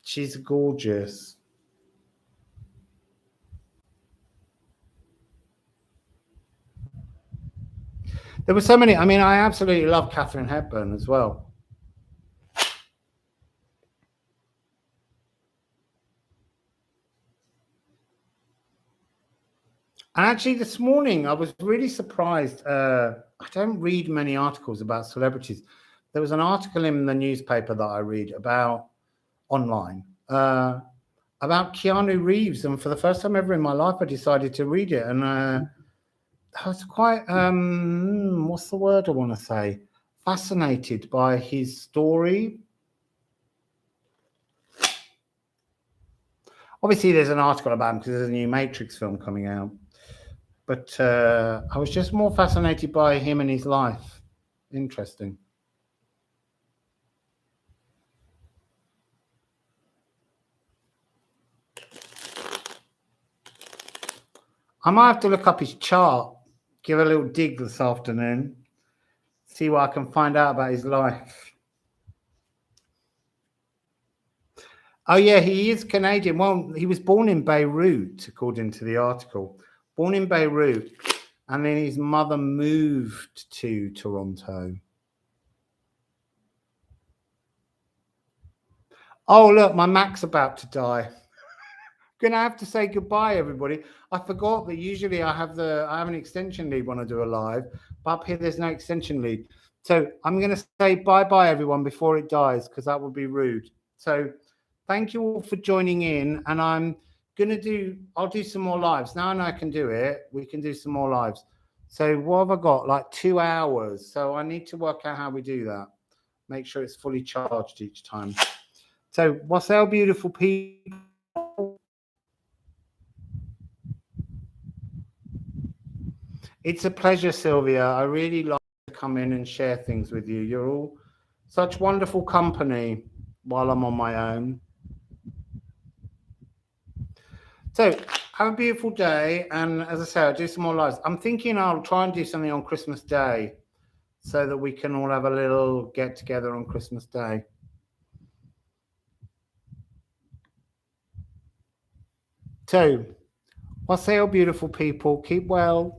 She's gorgeous. There were so many. I mean, I absolutely love Katharine Hepburn as well. And actually, this morning I was really surprised. I don't read many articles about celebrities. There was an article in the newspaper that I read about online about Keanu Reeves, and for the first time ever in my life, I decided to read it, and I was quite what's the word I want to say? Fascinated by his story. Obviously, there's an article about him because there's a new Matrix film coming out. But I was just more fascinated by him and his life. Interesting. I might have to look up his chart, give a little dig this afternoon, see what I can find out about his life. Oh, yeah, he is Canadian. Well, he was born in Beirut, according to the article. Born in Beirut, and then his mother moved to Toronto. Oh, look, my Mac's about to die. Gonna have to say goodbye, everybody. I forgot that usually I have an extension lead when I do a live, but up here there's no extension lead. So I'm gonna say bye-bye, everyone, before it dies, because that would be rude. So thank you all for joining in, and I'll do some more lives. Now I know I can do it, we can do some more lives. So what have I got? Like 2 hours. So I need to work out how we do that. Make sure it's fully charged each time. So Wassail, beautiful people. It's a pleasure, Sylvia. I really like to come in and share things with you. You're all such wonderful company while I'm on my own. So have a beautiful day. And as I say, I'll do some more lives. I'm thinking I'll try and do something on Christmas Day so that we can all have a little get together on Christmas Day. So, Wassail, beautiful people. Keep well.